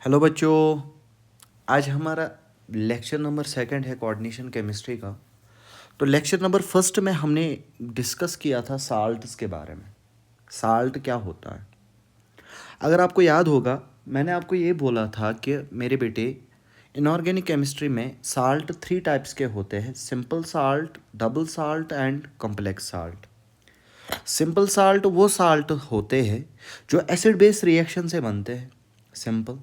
Hello बच्चों। आज हमारा लेक्चर नंबर सेकंड है कोऑर्डिनेशन केमिस्ट्री का। तो लेक्चर नंबर फर्स्ट में हमने डिस्कस किया था साल्ट्स के बारे में। साल्ट क्या होता है? अगर आपको याद होगा, मैंने आपको ये बोला था कि मेरे बेटे, इनऑर्गेनिक केमिस्ट्री में साल्ट थ्री टाइप्स के होते हैं: simple salt, double salt and complex salt. Simple salt वो साल्ट होते हैं जो एसिड बेस रिएक्शन से बनते हैं, सिंपल।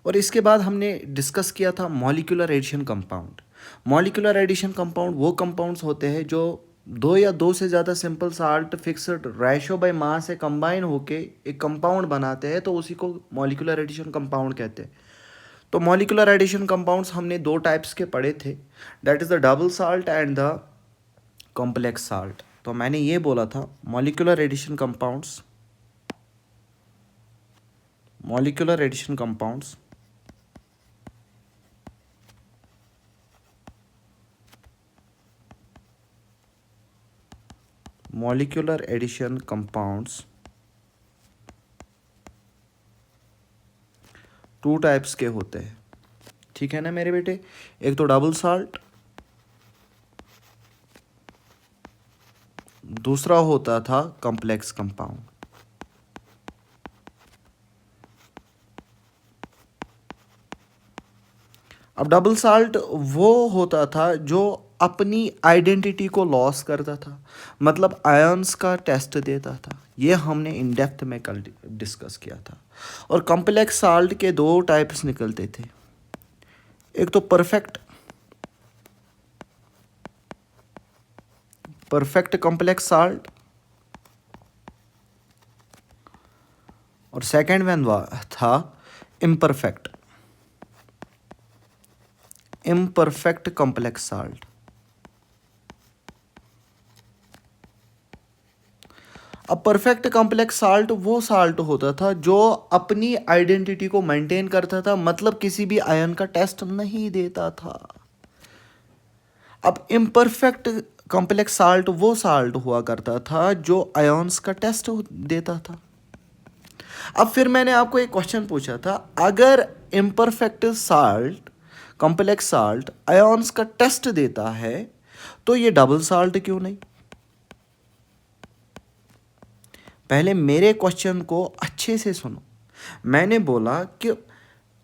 और इसके बाद हमने डिस्कस किया था molecular addition compound. Molecular addition compound वो कंपाउंड्स होते हैं जो दो या दो से ज़्यादा simple salt fixed ratio by mass से कंबाइन होके एक कंपाउंड बनाते हैं, तो उसी को मॉलिक्यूलर एडिशन कंपाउंड कहते हैं। तो मॉलिक्यूलर एडिशन कंपाउंड्स हमने दो टाइप्स के पढ़े थे, that is the double salt and the complex salt. तो मैंने ये बोला था molecular addition compounds molecular addition compounds two types के होते हैं, ठीक है ना मेरे बेटे? एक तो डबल साल्ट, दूसरा होता था कॉम्प्लेक्स कंपाउंड। अब डबल साल्ट वो होता था जो अपनी आइडेंटिटी को लॉस करता था, मतलब आयंस का टेस्ट देता था। ये हमने इन डेप्थ में कल डिस्कस किया था। और कॉम्प्लेक्स साल्ट के दो टाइप्स निकलते थे, एक तो परफेक्ट कॉम्प्लेक्स साल्ट, और सेकेंड वन था इम्परफेक्ट इम्परफेक्ट कॉम्प्लेक्स साल्ट। अब परफेक्ट कॉम्प्लेक्स साल्ट वो साल्ट होता था जो अपनी आइडेंटिटी को मेंटेन करता था, मतलब किसी भी आयन का टेस्ट नहीं देता था। अब इम्परफेक्ट कॉम्प्लेक्स साल्ट वो साल्ट हुआ करता था जो आयंस का टेस्ट देता था। अब फिर मैंने आपको एक क्वेश्चन पूछा था, अगर imperfect salt complex salt ions का टेस्ट देता है तो ये डबल साल्ट क्यों नहीं? पहले मेरे क्वेश्चन को अच्छे से सुनो। मैंने बोला कि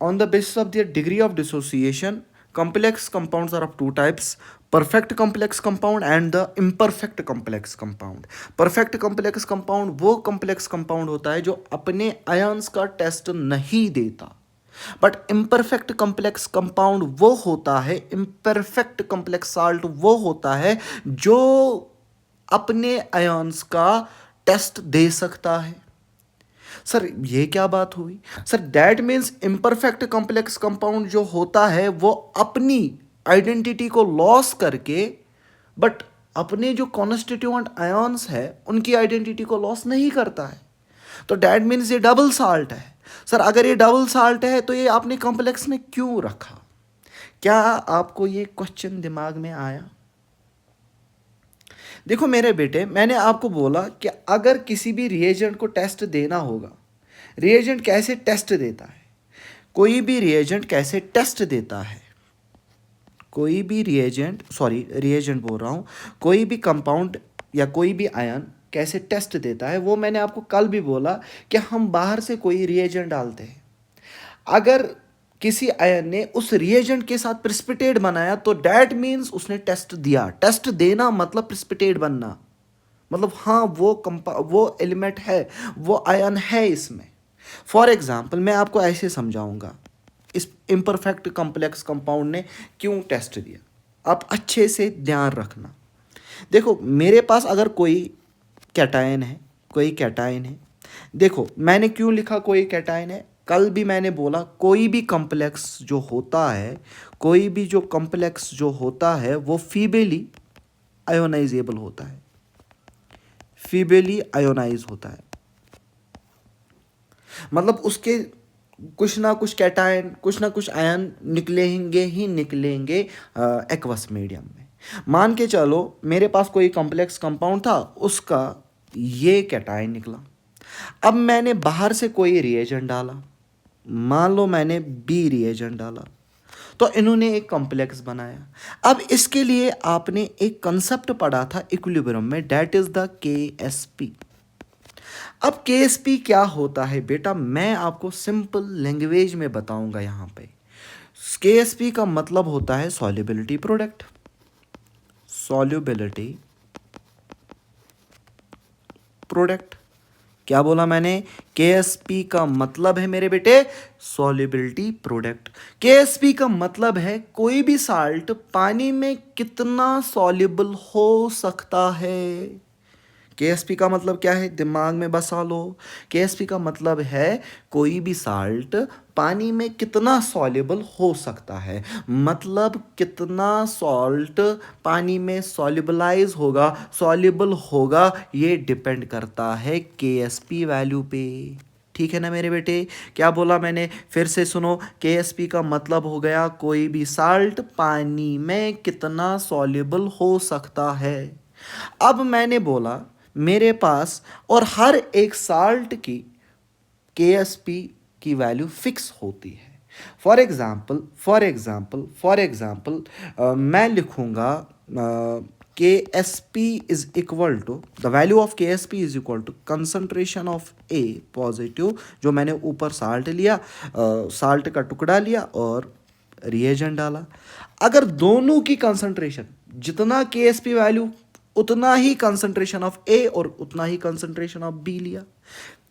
on the basis of the degree of dissociation complex compounds are of two types: perfect complex compound and the imperfect complex compound. perfect complex compound वो complex compound होता है जो अपने ions का टेस्ट नहीं देता, बट imperfect complex compound वो होता है, imperfect complex salt वो होता है जो अपने ions का टेस्ट दे सकता है। सर ये क्या बात हुई? Sir that means imperfect complex compound जो होता है वो अपनी आइडेंटिटी को लॉस करके, बट अपने जो कॉन्स्टिट्यूएंट आयंस है उनकी आइडेंटिटी को लॉस नहीं करता है। तो दैट मीन्स ये डबल साल्ट है। सर अगर ये डबल साल्ट है तो ये आपने कॉम्प्लेक्स में क्यों रखा? क्या आपको ये क्वेश्चन दिमाग में आया? देखो मेरे बेटे, मैंने आपको बोला कि अगर किसी भी रिएजेंट को टेस्ट देना होगा, रिएजेंट कैसे टेस्ट देता है? कोई भी रिएजेंट कैसे टेस्ट देता है? कोई भी रिएजेंट बोल रहा हूँ, कोई भी कंपाउंड या कोई भी आयन कैसे टेस्ट देता है, वो मैंने आपको कल भी बोला कि हम बाहर से कोई रिएजेंट डालते हैं। अगर किसी आयन ने उस रिएजेंट के साथ प्रेसिपिटेट बनाया तो दैट मीन्स उसने टेस्ट दिया। टेस्ट देना मतलब प्रेसिपिटेट बनना, मतलब हाँ वो एलिमेंट है, वो आयन है इसमें। फॉर एग्जाम्पल मैं आपको ऐसे समझाऊंगा इस इम्परफेक्ट कॉम्प्लेक्स कंपाउंड ने क्यों टेस्ट दिया। आप अच्छे से ध्यान रखना। देखो मेरे पास अगर कोई कैटायन है, देखो मैंने क्यों लिखा कोई कैटायन है? कल भी मैंने बोला कोई भी कॉम्प्लेक्स जो होता है वो फीबेली आयोनाइजेबल होता है, फीबेली आयोनाइज होता है। मतलब उसके कुछ ना कुछ कैटायन, कुछ ना कुछ आयन निकलेंगे एक्वस मीडियम में। मान के चलो मेरे पास कोई कॉम्प्लेक्स कंपाउंड था, उसका ये कैटायन निकला। अब मैंने बाहर से कोई रिएजेंट डाला, मान लो मैंने बी रिएजेंट डाला, तो इन्होंने एक कॉम्प्लेक्स बनाया। अब इसके लिए आपने एक कंसेप्ट पढ़ा था इक्विलिब्रियम में, डेट इज द केएसपी। अब केएसपी क्या होता है बेटा, मैं आपको सिंपल लैंग्वेज में बताऊंगा यहां पे। केएसपी का मतलब होता है सॉल्युबिलिटी प्रोडक्ट। सॉल्युबिलिटी प्रोडक्ट, क्या बोला मैंने? केएसपी का मतलब है मेरे बेटे सॉल्युबिलिटी प्रोडक्ट। केएसपी का मतलब है कोई भी साल्ट पानी में कितना सॉल्युबल हो सकता है। केएसपी का मतलब क्या है, दिमाग में बसा लो। केएसपी का मतलब है कोई भी साल्ट पानी में कितना सॉल्युबल हो सकता है, मतलब कितना सॉल्ट पानी में सॉल्युबलाइज होगा, सॉल्युबल होगा, ये डिपेंड करता है केएसपी वैल्यू पे। ठीक है ना मेरे बेटे? क्या बोला मैंने, फिर से सुनो। केएसपी का मतलब हो गया कोई भी साल्ट पानी में कितना सॉल्युबल हो सकता है। अब मैंने बोला मेरे पास, और हर एक साल्ट की केएसपी की वैल्यू फिक्स होती है। फॉर एग्जाम्पल मैं लिखूंगा K S P is equal to, the value of K S P is equal to concentration of A positive, जो मैंने ऊपर साल्ट लिया, साल्ट का टुकड़ा लिया और रिएजेंट डाला। अगर दोनों की कंसंट्रेशन, जितना के एस पी वैल्यू उतना ही कंसंट्रेशन ऑफ ए और उतना ही कंसंट्रेशन ऑफ बी लिया।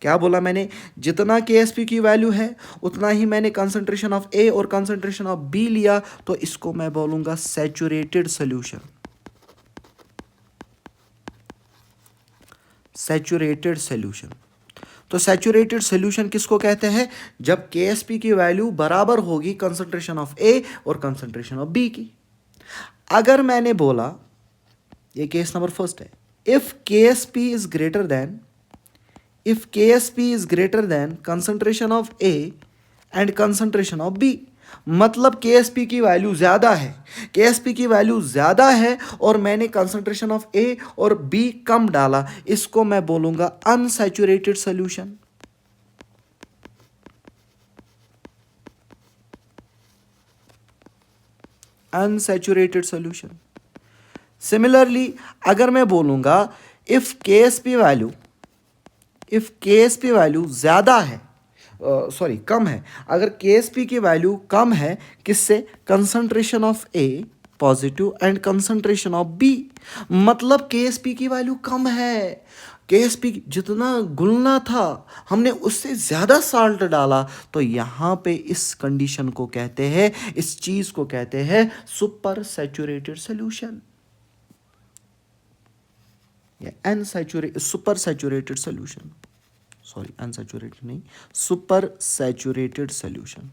क्या बोला मैंने, जितना के एस पी की वैल्यू है उतना ही मैंने कंसंट्रेशन ऑफ ए और कंसंट्रेशन ऑफ बी लिया, तो इसको मैं बोलूंगा सैचुरेटेड सोल्यूशन। Saturated solution. तो सैचुरेटेड सोल्यूशन किसको कहते हैं, जब के एस पी की वैल्यू बराबर होगी कंसंट्रेशन ऑफ ए और कंसंट्रेशन ऑफ बी की। अगर मैंने बोला, ये केस नंबर फर्स्ट है, if K S P is greater than, if KSP is greater than concentration of A and concentration of B, मतलब KSP की वैल्यू ज़्यादा है, KSP की वैल्यू ज़्यादा है और मैंने कंसंट्रेशन ऑफ A और B कम डाला, इसको मैं बोलूँगा unsaturated solution. Unsaturated solution. Similarly अगर मैं बोलूँगा if KSP value, if KSP value ज़्यादा है, सॉरी कम है, अगर KSP की वैल्यू कम है किससे, concentration of A positive and concentration of B, मतलब KSP की वैल्यू कम है, KSP जितना घुलना था हमने उससे ज़्यादा साल्ट डाला, तो यहाँ पे इस कंडीशन को कहते हैं, इस चीज़ को कहते हैं सुपर सैचुरेटेड सोल्यूशन या super saturated solution. Sorry unsaturated नहीं, सुपर सैचुरेटेड सोल्यूशन।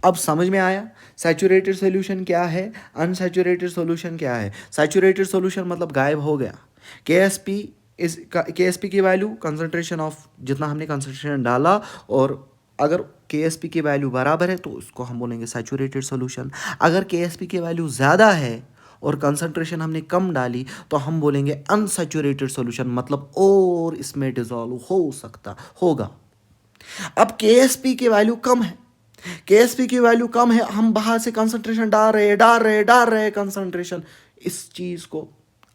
अब समझ में आया सैचुरेटेड सोल्यूशन क्या है, अनसैचुरेटेड सोल्यूशन क्या है। सैचुरेटेड सोल्यूशन मतलब गायब हो गया, के एस पी की वैल्यू कंसंट्रेशन ऑफ जितना हमने कंसंट्रेशन डाला, और अगर के एस पी की वैल्यू बराबर है तो उसको हम बोलेंगे सैचुरेटेड सोल्यूशन। अगर के एस पी की वैल्यू ज़्यादा है और कंसंट्रेशन हमने कम डाली तो हम बोलेंगे अनसैचुरेटेड सोल्यूशन, मतलब और इसमें डिजॉल्व हो सकता होगा। अब केएसपी की वैल्यू कम है, केएसपी की वैल्यू कम है, हम बाहर से कंसंट्रेशन डाल रहे कंसंट्रेशन, इस चीज को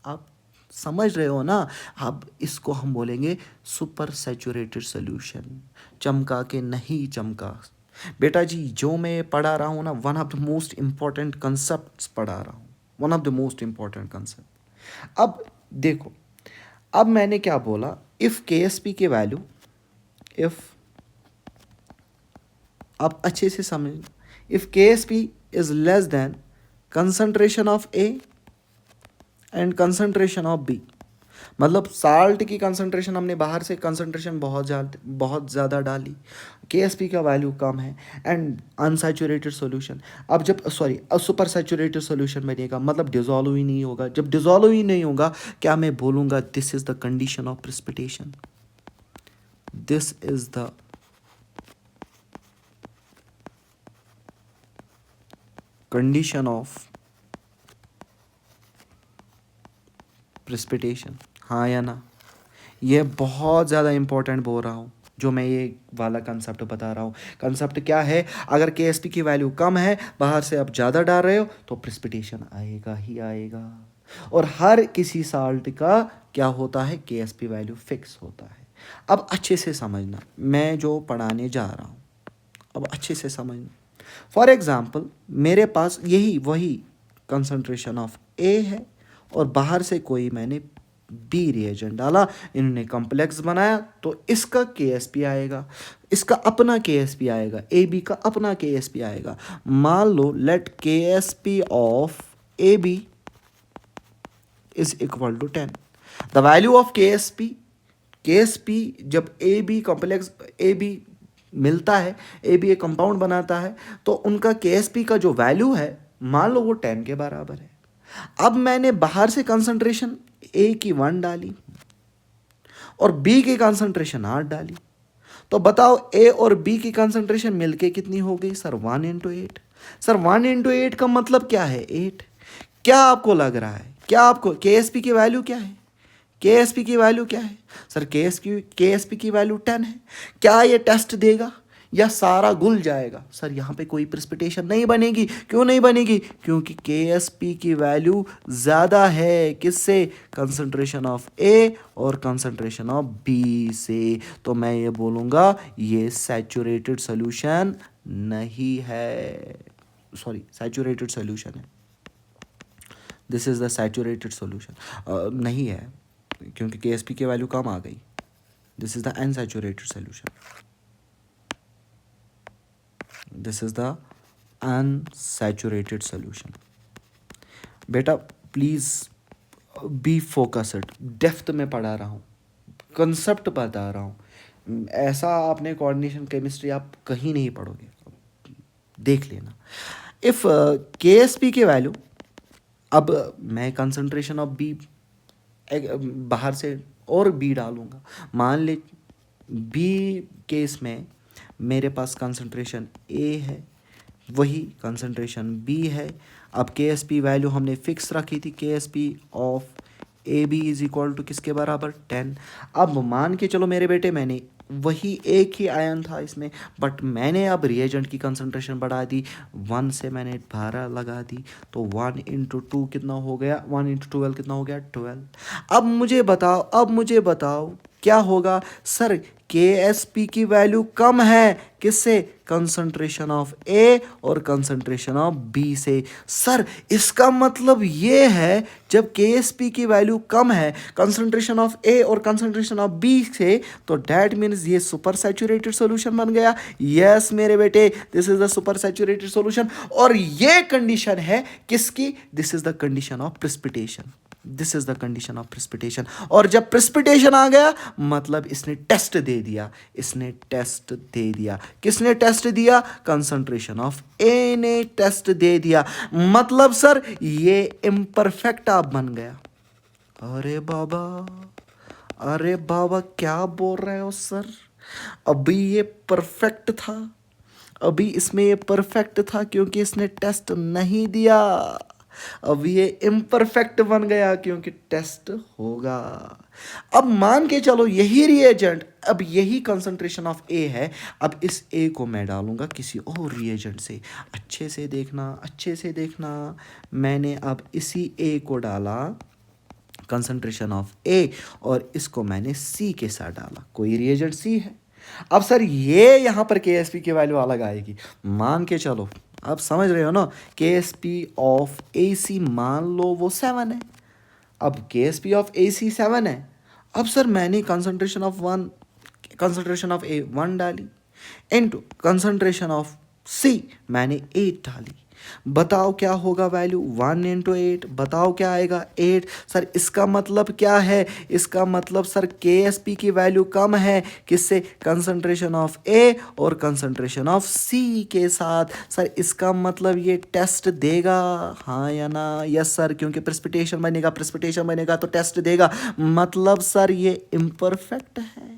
आप समझ रहे हो ना। अब इसको हम बोलेंगे सुपर सैचुरेटेड सोल्यूशन। चमका के नहीं चमका। बेटा जी जो मैं पढ़ा रहा हूँ ना, one of the most important concept पढ़ा रहा हूँ, one of the most important concept. अब देखो, अब मैंने क्या बोला, इफ केएसपी की वैल्यू, इफ, आप अच्छे से समझ, if K S P is less than concentration of A and concentration of B, मतलब साल्ट की कंसंट्रेशन हमने बाहर से कंसंट्रेशन बहुत ज़्यादा डाली, के एस पी का वैल्यू कम है एंड अनसैचुरेटेड सोल्यूशन। अब जब सॉरी सुपर सैचुरेटेड सोल्यूशन बनेगा, मतलब डिजॉल्व ही नहीं होगा। जब डिजॉल्व ही नहीं होगा, क्या मैं बोलूँगा this is the condition of precipitation, this is the condition of precipitation. हाँ या ना, ये बहुत ज़्यादा इंपॉर्टेंट बोल रहा हूँ जो मैं ये वाला कंसेप्ट बता रहा हूँ। कंसेप्ट क्या है, अगर KSP की वैल्यू कम है, बाहर से आप ज़्यादा डाल रहे हो तो प्रिसिपिटेशन आएगा ही आएगा। और हर किसी साल्ट का क्या होता है, KSP वैल्यू फिक्स होता है। अब अच्छे से समझना मैं जो पढ़ाने जा रहा हूँ, अब अच्छे से समझना। फॉर एग्ज़ाम्पल मेरे पास यही वही कंसंट्रेशन ऑफ ए है और बाहर से कोई मैंने बी रिएजेंट डाला, इन्होंने कॉम्प्लेक्स बनाया, तो इसका KSP आएगा, इसका अपना KSP आएगा, ए बी का अपना KSP आएगा। मान लो let KSP of A B is equal to 10। The value of KSP जब A B complex A B मिलता है, ए बी एक कंपाउंड बनाता है, तो उनका KSP का जो वैल्यू है मान लो वो 10 के बराबर है। अब मैंने बाहर से कंसंट्रेशन ए की 1 डाली और बी की कंसंट्रेशन 8 डाली, तो बताओ ए और बी की कंसंट्रेशन मिलके कितनी हो गई सर, 1 इंटू 8। सर 1 इंटू 8 का मतलब क्या है, 8। क्या आपको लग रहा है, क्या आपको KSP की वैल्यू क्या है, KSP की वैल्यू क्या है सर, KSP की वैल्यू 10 है। क्या ये टेस्ट देगा या सारा घुल जाएगा सर, यहाँ पे कोई प्रेसिपिटेशन नहीं बनेगी। क्यों नहीं बनेगी, क्योंकि KSP की वैल्यू ज़्यादा है किससे, कंसंट्रेशन ऑफ ए और कंसंट्रेशन ऑफ बी से। तो मैं ये बोलूँगा ये सैचुरेटेड सोल्यूशन नहीं है, सॉरी सैचुरेटेड सोल्यूशन है, this is the saturated solution नहीं है, क्योंकि KSP की वैल्यू कम आ गई। This is the unsaturated solution, this is the unsaturated solution. बेटा प्लीज़ बी फोकस्ड, डेप्थ में पढ़ा रहा हूँ, कंसेप्ट बता रहा हूँ। ऐसा आपने कोऑर्डिनेशन केमिस्ट्री आप कहीं नहीं पढ़ोगे, देख लेना। इफ़ KSP की वैल्यू, अब मैं कंसंट्रेशन ऑफ बी बाहर से और बी डालूँगा, मान ले बी केस में मेरे पास कंसंट्रेशन ए है, वही कंसंट्रेशन बी है। अब KSP वैल्यू हमने फिक्स रखी थी, KSP of A B is equal to किसके बराबर, 10। अब मान के चलो मेरे बेटे मैंने वही एक ही आयन था इसमें, बट मैंने अब रिएजेंट की कंसंट्रेशन बढ़ा दी, 1 से मैंने 12 लगा दी, तो 1 इंटू 2 कितना हो गया, 1 इंटू 12 कितना हो गया, 12। अब मुझे बताओ क्या होगा सर, KSP की वैल्यू कम है किससे, कंसंट्रेशन ऑफ ए और कंसंट्रेशन ऑफ बी से। सर इसका मतलब ये है जब KSP की वैल्यू कम है कंसंट्रेशन ऑफ ए और कंसंट्रेशन ऑफ बी से, तो डैट मीन्स ये सुपर सैचुरेटेड सॉल्यूशन बन गया। यस मेरे बेटे, this is the super saturated solution. और ये कंडीशन है किसकी, this is the condition of precipitation, this is the condition of precipitation. और जब प्रेसिपिटेशन आ गया मतलब इसने टेस्ट दे दिया, इसने टेस्ट दे दिया, किसने टेस्ट दिया, कंसंट्रेशन ऑफ ए ने टेस्ट दे दिया, मतलब सर ये इम्परफेक्ट आप बन गया। अरे बाबा, अरे बाबा क्या बोल रहे हो सर, अभी ये परफेक्ट था, अभी इसमें ये परफेक्ट था क्योंकि इसने टेस्ट नहीं दिया, अब ये इम्परफेक्ट बन गया क्योंकि टेस्ट होगा। अब मान के चलो यही रिएजेंट, अब यही कंसंट्रेशन ऑफ ए है, अब इस ए को मैं डालूंगा किसी और रिएजेंट से। अच्छे से देखना, अच्छे से देखना, मैंने अब इसी ए को डाला कंसंट्रेशन ऑफ ए और इसको मैंने सी के साथ डाला, कोई रिएजेंट सी है। अब सर ये यहाँ पर KSP की वैल्यू अलग आएगी, मान के चलो, आप समझ रहे हो ना, KSP ऑफ AC मान लो वो 7 है। अब KSP ऑफ AC 7 है, अब सर मैंने कंसंट्रेशन ऑफ A 1 डाली इनटू कंसंट्रेशन ऑफ C मैंने 8 डाली, बताओ क्या होगा वैल्यू, 1 इंटू 8, बताओ क्या आएगा, 8। सर इसका मतलब क्या है, इसका मतलब सर KSP की वैल्यू कम है किससे, कंसंट्रेशन ऑफ ए और कंसंट्रेशन ऑफ सी के साथ। सर इसका मतलब ये टेस्ट देगा, हाँ या ना, यस सर, क्योंकि प्रेसिपिटेशन बनेगा तो टेस्ट देगा, मतलब सर ये इम्परफेक्ट है।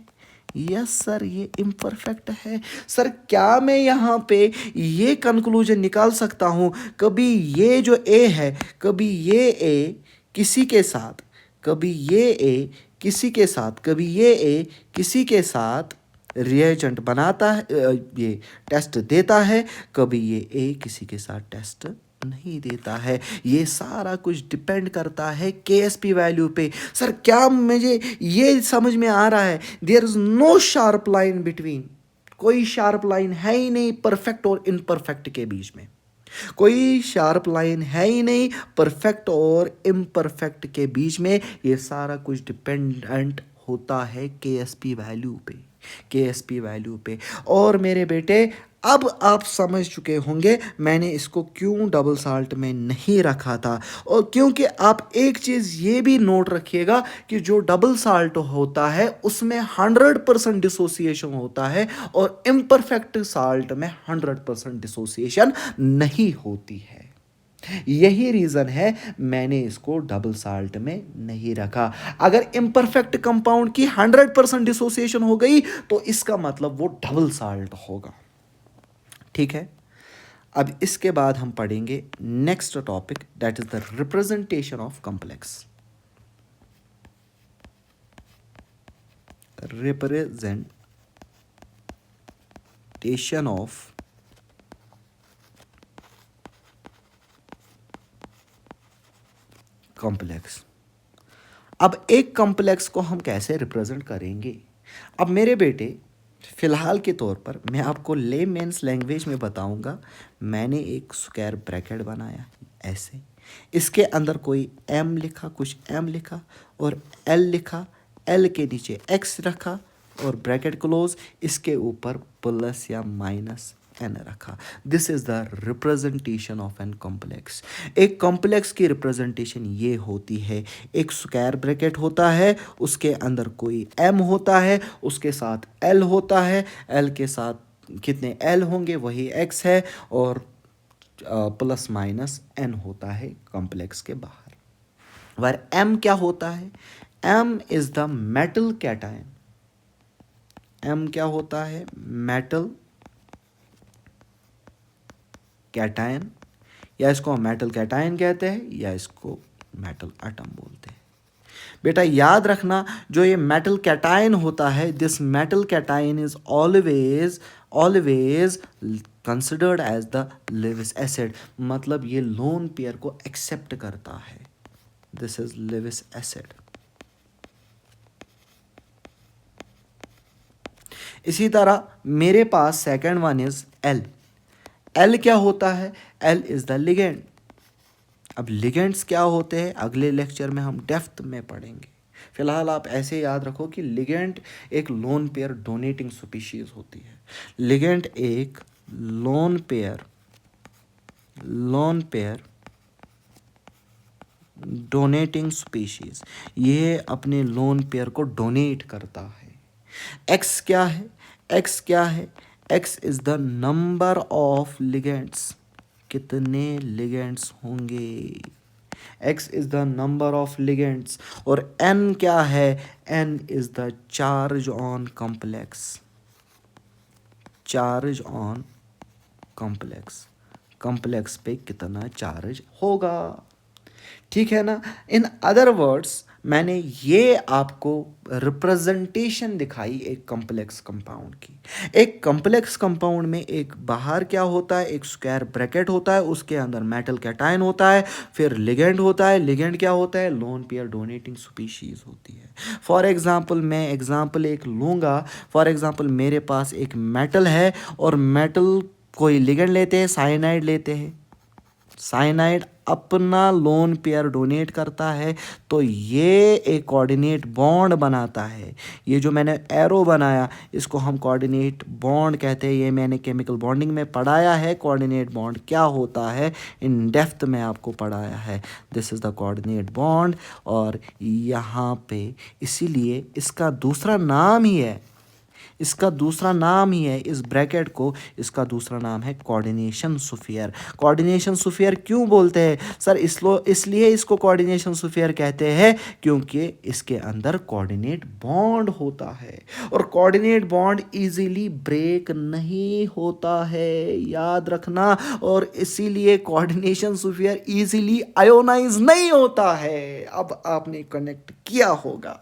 यस सर ये इम्परफेक्ट है। सर क्या मैं यहाँ पे ये कंक्लूजन निकाल सकता हूँ, कभी ये जो ए है, कभी ये ए किसी के साथ, कभी ये ए किसी के साथ, कभी ये ए किसी के साथ रिएजेंट बनाता है, ये टेस्ट देता है, कभी ये ए किसी के साथ टेस्ट नहीं देता है। ये सारा कुछ डिपेंड करता है केएसपी वैल्यू पे। सर क्या मुझे ये समझ में आ रहा है? There is no sharp line between, कोई शार्प लाइन है ही नहीं परफेक्ट और इम्परफेक्ट के बीच में, कोई शार्प लाइन है ही नहीं परफेक्ट और इम्परफेक्ट के बीच में। ये सारा कुछ डिपेंडेंट होता है केएसपी वैल्यू पे, केएसपी वैल्यू पे। और मेरे बेटे अब आप समझ चुके होंगे मैंने इसको क्यों डबल साल्ट में नहीं रखा था। और क्योंकि आप एक चीज़ ये भी नोट रखिएगा कि जो डबल साल्ट होता है उसमें 100% डिसोसिएशन होता है और इम्परफेक्ट साल्ट में 100% डिसोसिएशन नहीं होती है। यही रीज़न है मैंने इसको डबल साल्ट में नहीं रखा। अगर इम्परफेक्ट कंपाउंड की 100% डिसोसिएशन हो गई तो इसका मतलब वो डबल साल्ट होगा। ठीक है, अब इसके बाद हम पढ़ेंगे next topic, that is the representation of complex. Representation of complex. अब एक कॉम्प्लेक्स को हम कैसे रिप्रेजेंट करेंगे? अब मेरे बेटे फ़िलहाल के तौर पर मैं आपको लेमेन्स लैंग्वेज में बताऊंगा। मैंने एक स्क्वायर ब्रैकेट बनाया ऐसे, इसके अंदर कोई m लिखा, कुछ m लिखा और l लिखा, l के नीचे x रखा और ब्रैकेट क्लोज, इसके ऊपर प्लस या माइनस n रखा। This is the representation of an complex. एक कॉम्प्लेक्स की रिप्रेजेंटेशन ये होती है, एक स्क्वायर ब्रैकेट होता है, उसके अंदर कोई m होता है, उसके साथ l होता है, l के साथ कितने l होंगे वही x है, और प्लस माइनस n होता है कॉम्प्लेक्स के बाहर। वह m क्या होता है? m is the metal cation. m क्या होता है? मेटल कैटायन, या इसको हम मेटल कैटायन कहते हैं या इसको मेटल एटम बोलते हैं। बेटा याद रखना, जो ये मेटल कैटायन होता है, this metal cation is always considered as the Lewis acid. मतलब ये लोन पेयर को एक्सेप्ट करता है। This is Lewis acid. इसी तरह मेरे पास second one is L. L क्या होता है? L is the ligand. अब लिगेंड्स क्या होते हैं अगले लेक्चर में हम डेप्थ में पढ़ेंगे। फिलहाल आप ऐसे याद रखो कि लिगेंड एक लोन पेयर डोनेटिंग स्पीशीज होती है। लिगेंड एक लोन पेयर डोनेटिंग स्पीशीज, ये अपने लोन पेयर को डोनेट करता है। एक्स क्या है? एक्स क्या है? X is the number of ligands. कितने लिगेंड्स होंगे? x is the number of ligands. और n क्या है? n is the charge on complex. Charge on complex, complex पे कितना चार्ज होगा। ठीक है ना? इन अदर वर्ड्स मैंने ये आपको रिप्रेजेंटेशन दिखाई एक कॉम्प्लेक्स कंपाउंड की। एक कॉम्प्लेक्स कंपाउंड में एक बाहर क्या होता है? एक स्क्वायर ब्रैकेट होता है, उसके अंदर मेटल कैटायन होता है, फिर लिगेंड होता है। लिगेंड क्या होता है? लोन पेयर डोनेटिंग स्पीशीज होती है। फॉर एग्जांपल मैं एग्जांपल एक लूँगा। फॉर एग्जांपल मेरे पास एक मेटल है और मेटल कोई लिगेंड लेते हैं, साइनाइड लेते हैं। साइनाइड अपना लोन पेयर डोनेट करता है तो ये एक कोऑर्डिनेट बॉन्ड बनाता है। ये जो मैंने एरो बनाया इसको हम कोऑर्डिनेट बॉन्ड कहते हैं। ये मैंने केमिकल बॉन्डिंग में पढ़ाया है। कोऑर्डिनेट बॉन्ड क्या होता है इन डेप्थ में आपको पढ़ाया है। This is the coordinate bond. और यहाँ पे इसीलिए इसका दूसरा नाम ही है, इसका दूसरा नाम ही है इस ब्रैकेट को, इसका दूसरा नाम है कोऑर्डिनेशन स्फीयर। कोऑर्डिनेशन स्फीयर क्यों बोलते हैं सर? इसलिए इसको कोऑर्डिनेशन स्फीयर कहते हैं क्योंकि इसके अंदर कोऑर्डिनेट बॉन्ड होता है और कोऑर्डिनेट बॉन्ड इजीली ब्रेक नहीं होता है, याद रखना। और इसीलिए कोऑर्डिनेशन स्फीयर इजीली आयोनाइज नहीं होता है। अब आपने कनेक्ट किया होगा।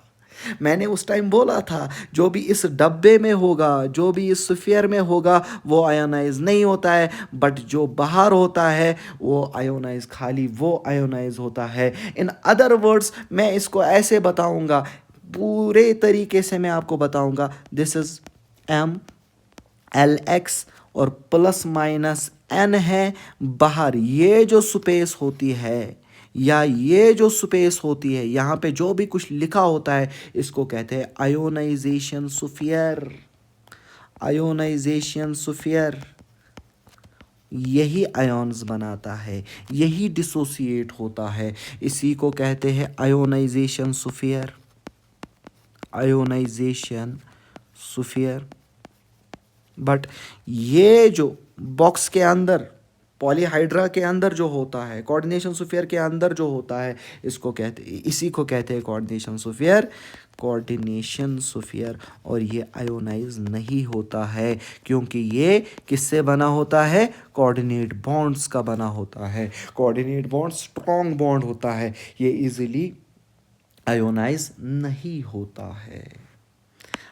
मैंने उस टाइम बोला था जो भी इस डब्बे में होगा, जो भी इस स्फीयर में होगा वो आयोनाइज नहीं होता है, बट जो बाहर होता है वो आयोनाइज, खाली वो आयोनाइज होता है। इन अदर वर्ड्स मैं इसको ऐसे बताऊंगा, पूरे तरीके से मैं आपको बताऊंगा, this is M L X और प्लस माइनस एन है। बाहर ये जो स्पेस होती है या ये जो स्पेस होती है, यहाँ पे जो भी कुछ लिखा होता है इसको कहते हैं आयोनाइजेशन स्फीयर। आयोनाइजेशन स्फीयर यही आयॉन्स बनाता है, यही डिसोसिएट होता है, इसी को कहते हैं ionisation sphere. Ionisation sphere. But ये जो बॉक्स के अंदर, पॉलीहाइड्रा के अंदर जो होता है, कोऑर्डिनेशन स्फीयर के अंदर जो होता है, इसको कहते, इसी को कहते हैं कोऑर्डिनेशन स्फीयर। Coordination sphere. और ये आयोनाइज नहीं होता है क्योंकि ये किससे बना होता है? कोऑर्डिनेट बॉन्ड्स का बना होता है। कोऑर्डिनेट बॉन्ड स्ट्रॉन्ग बॉन्ड होता है, ये इजीली आयोनाइज नहीं होता है।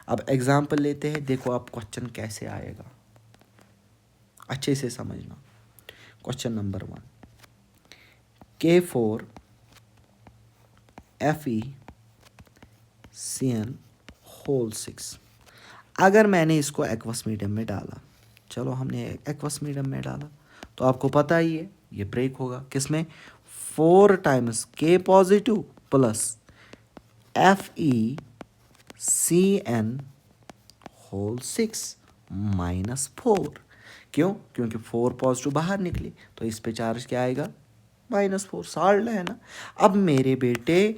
अब एग्जाम्पल लेते हैं, देखो आप क्वेश्चन कैसे आएगा, अच्छे से समझना। Question number 1, K4 FeCN whole 6। अगर मैंने इसको एक्वस मीडियम में डाला, चलो हमने एक्वस मीडियम में डाला, तो आपको पता ही है ये ब्रेक होगा किसमें? 4 times K positive plus FeCN whole 6 minus 4। क्यों? क्योंकि 4 पॉजिटिव बाहर निकली, तो इस पे चार्ज क्या आएगा? -4। सॉल्व है ना। अब मेरे बेटे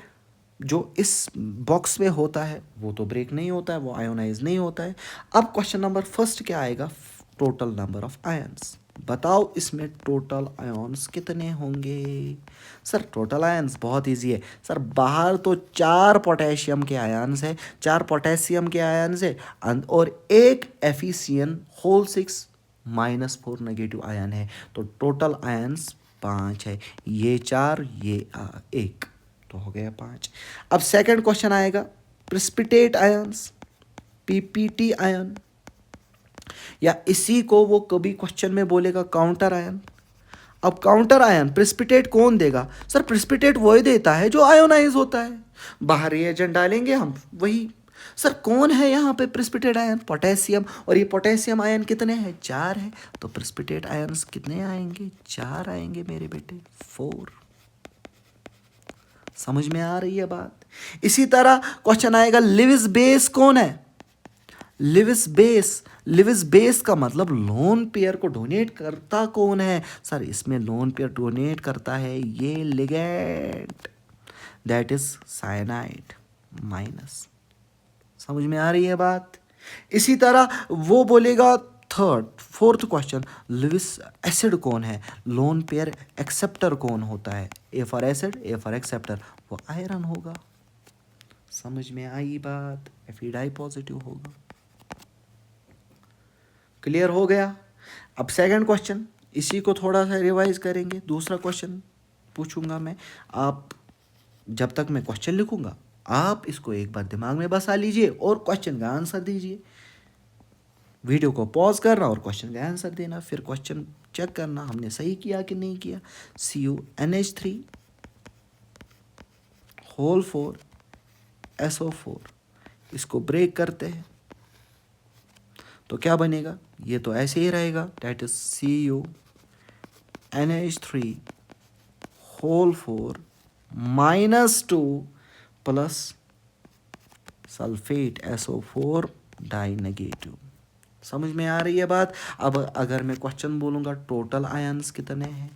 जो इस बॉक्स में होता है वो तो ब्रेक नहीं होता है, वो आयोनाइज नहीं होता है। अब क्वेश्चन नंबर फर्स्ट क्या आएगा? Total number of ions. बताओ इसमें टोटल आयंस कितने होंगे? सर टोटल आयंस बहुत इजी है सर, बाहर तो 4 पोटेशियम के आयंस है, 4 पोटेशियम के आयंस है और एक FeCN होल 6 -4 नेगेटिव आयन है, तो टोटल आयंस 5 है। ये 4, ये 1, तो हो गया 5। अब सेकंड क्वेश्चन आएगा, प्रेसिपिटेट आयंस, PPT आयन, या इसी को वो कभी क्वेश्चन में बोलेगा काउंटर आयन। अब काउंटर आयन प्रेसिपिटेट कौन देगा? सर प्रेसिपिटेट वही देता है जो आयोनाइज होता है। बाहर रिएजेंट डालेंगे हम वही। सर कौन है यहाँ पे प्रेसिपिटेट आयन? पोटेशियम, और ये पोटेशियम आयन कितने हैं? 4 है, तो प्रेसिपिटेट आयंस कितने आएंगे? 4 आएंगे मेरे बेटे, 4। समझ में आ रही है बात? इसी तरह क्वेश्चन आएगा, लिविस बेस कौन है? लिविस बेस, लिविस बेस का मतलब लोन पेयर को डोनेट करता कौन है? सर इसमें लोन पेयर डोनेट करता है ये ligand, that is cyanide minus. समझ में आ रही है बात? इसी तरह वो बोलेगा फोर्थ क्वेश्चन, लिविस एसिड कौन है? लोन पेयर एक्सेप्टर कौन होता है? A for acid, A for acceptor, वो आयरन होगा। समझ में आई बात? Fe पॉजिटिव होगा। क्लियर हो गया? अब सेकंड क्वेश्चन, इसी को थोड़ा सा रिवाइज करेंगे। दूसरा क्वेश्चन पूछूंगा मैं, आप जब तक मैं क्वेश्चन लिखूंगा आप इसको एक बार दिमाग में बसा लीजिए और क्वेश्चन का आंसर दीजिए। वीडियो को पॉज करना और क्वेश्चन का आंसर देना, फिर क्वेश्चन चेक करना हमने सही किया कि नहीं किया। CuNH3 होल 4 SO4, इसको ब्रेक करते हैं तो क्या बनेगा? ये तो ऐसे ही रहेगा, that is CuNH3 whole 4 -2 plus sulphate SO4 di negative. समझ में आ रही है बात? अब अगर मैं क्वेश्चन बोलूँगा टोटल आयंस कितने हैं,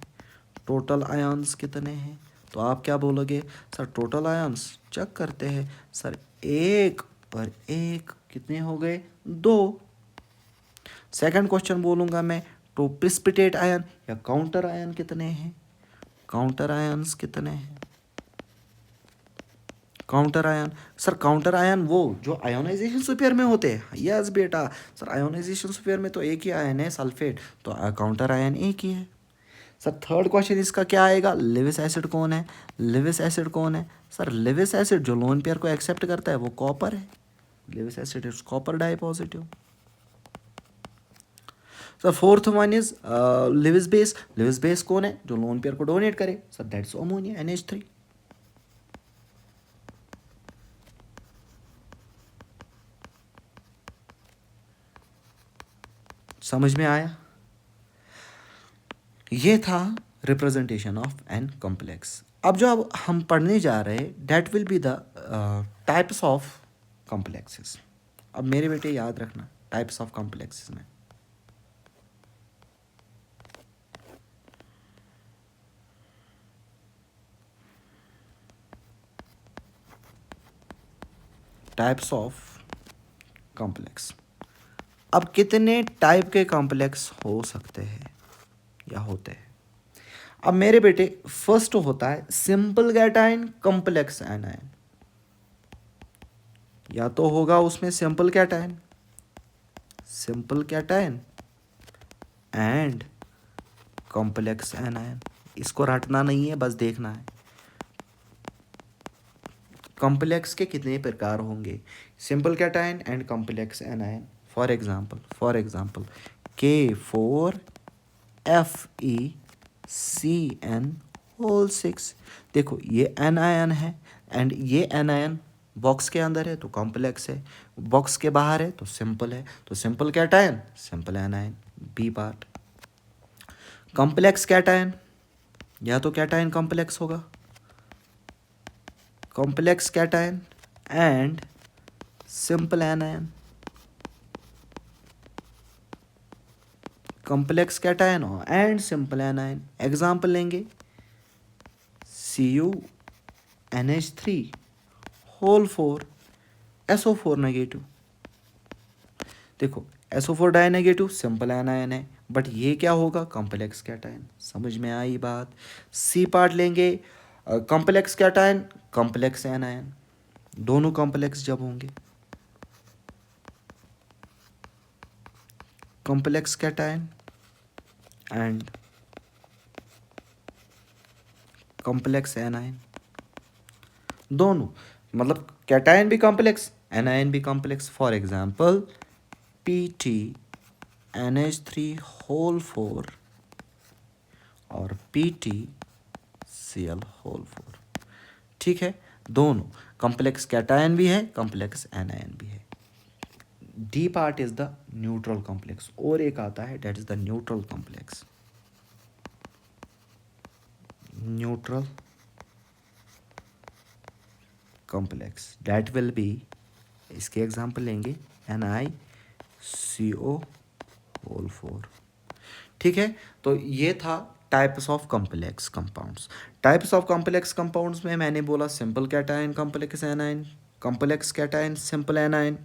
टोटल आयंस कितने हैं, तो आप क्या बोलोगे? सर टोटल आयंस चेक करते हैं। सर 1 और 1 कितने हो गए? 2। सेकंड क्वेश्चन बोलूँगा मैं, तो प्रेसिपिटेट आयन या काउंटर आयन कितने हैं? काउंटर आयंस कितने हैं? Counter ion, sir counter ion वो जो आयोनाइजेशन स्फीयर में होते हैं। यस बेटा, सर आयोनाइजेशन स्फीयर में तो एक ही आयन है सल्फेट, तो काउंटर आयन एक ही है। सर थर्ड क्वेश्चन इसका क्या आएगा? लिविस एसिड कौन है? लिविस एसिड कौन है? सर लेविस एसिड जो लोन पेयर को एक्सेप्ट करता है वो कॉपर है, Lewis acid is copper di positive. Sir fourth one is Lewis base, Lewis base कौन है जो लोन पेयर को डोनेट करे, सर दैट्स अमोनिया NH3। समझ में आया? ये था रिप्रेजेंटेशन ऑफ एन कॉम्प्लेक्स। अब जो अब हम पढ़ने जा रहे हैं that will be the types of complexes. अब मेरे बेटे याद रखना टाइप्स ऑफ कॉम्प्लेक्सेस में टाइप्स ऑफ कॉम्प्लेक्स। अब कितने टाइप के कॉम्प्लेक्स हो सकते हैं या होते हैं? अब मेरे बेटे फर्स्ट होता है सिंपल कैटायन कॉम्प्लेक्स एनायन, या तो होगा उसमें simple cation and complex anion. इसको रटना नहीं है, बस देखना है कॉम्प्लेक्स के कितने प्रकार होंगे, simple cation and complex anion. For example K4FeCN6। देखो ये एनायन है एंड ये एनायन बॉक्स के अंदर है तो कॉम्प्लेक्स है, बॉक्स के बाहर है तो सिंपल है, तो simple cation simple anion. B part complex cation, या तो कैटायन कॉम्प्लेक्स होगा, complex cation and simple anion, complex cation and simple anion. Example लेंगे CuNH3 SO4 नेगेटिव। देखो SO4 di negative simple anion है, बट ये क्या होगा कॉम्प्लेक्स कैटायन। समझ में आई बात? सी पार्ट लेंगे कॉम्प्लेक्स कैटायन कॉम्प्लेक्स एनायन, दोनों कॉम्प्लेक्स जब होंगे complex cation and complex anion, दोनों मतलब कैटायन भी कॉम्प्लेक्स एनायन भी कॉम्प्लेक्स। फॉर एग्जांपल PtNH3 और PtCl। ठीक है, दोनों कॉम्प्लेक्स कैटायन भी है कॉम्प्लेक्स एनायन भी है। D part is the neutral complex, और एक आता है that is the neutral complex. Neutral complex that will be, इसके एग्जांपल लेंगे NiCO4। ठीक है, तो ये था types of complex compounds. Types of complex compounds में मैंने बोला simple cation complex anion, complex cation simple anion,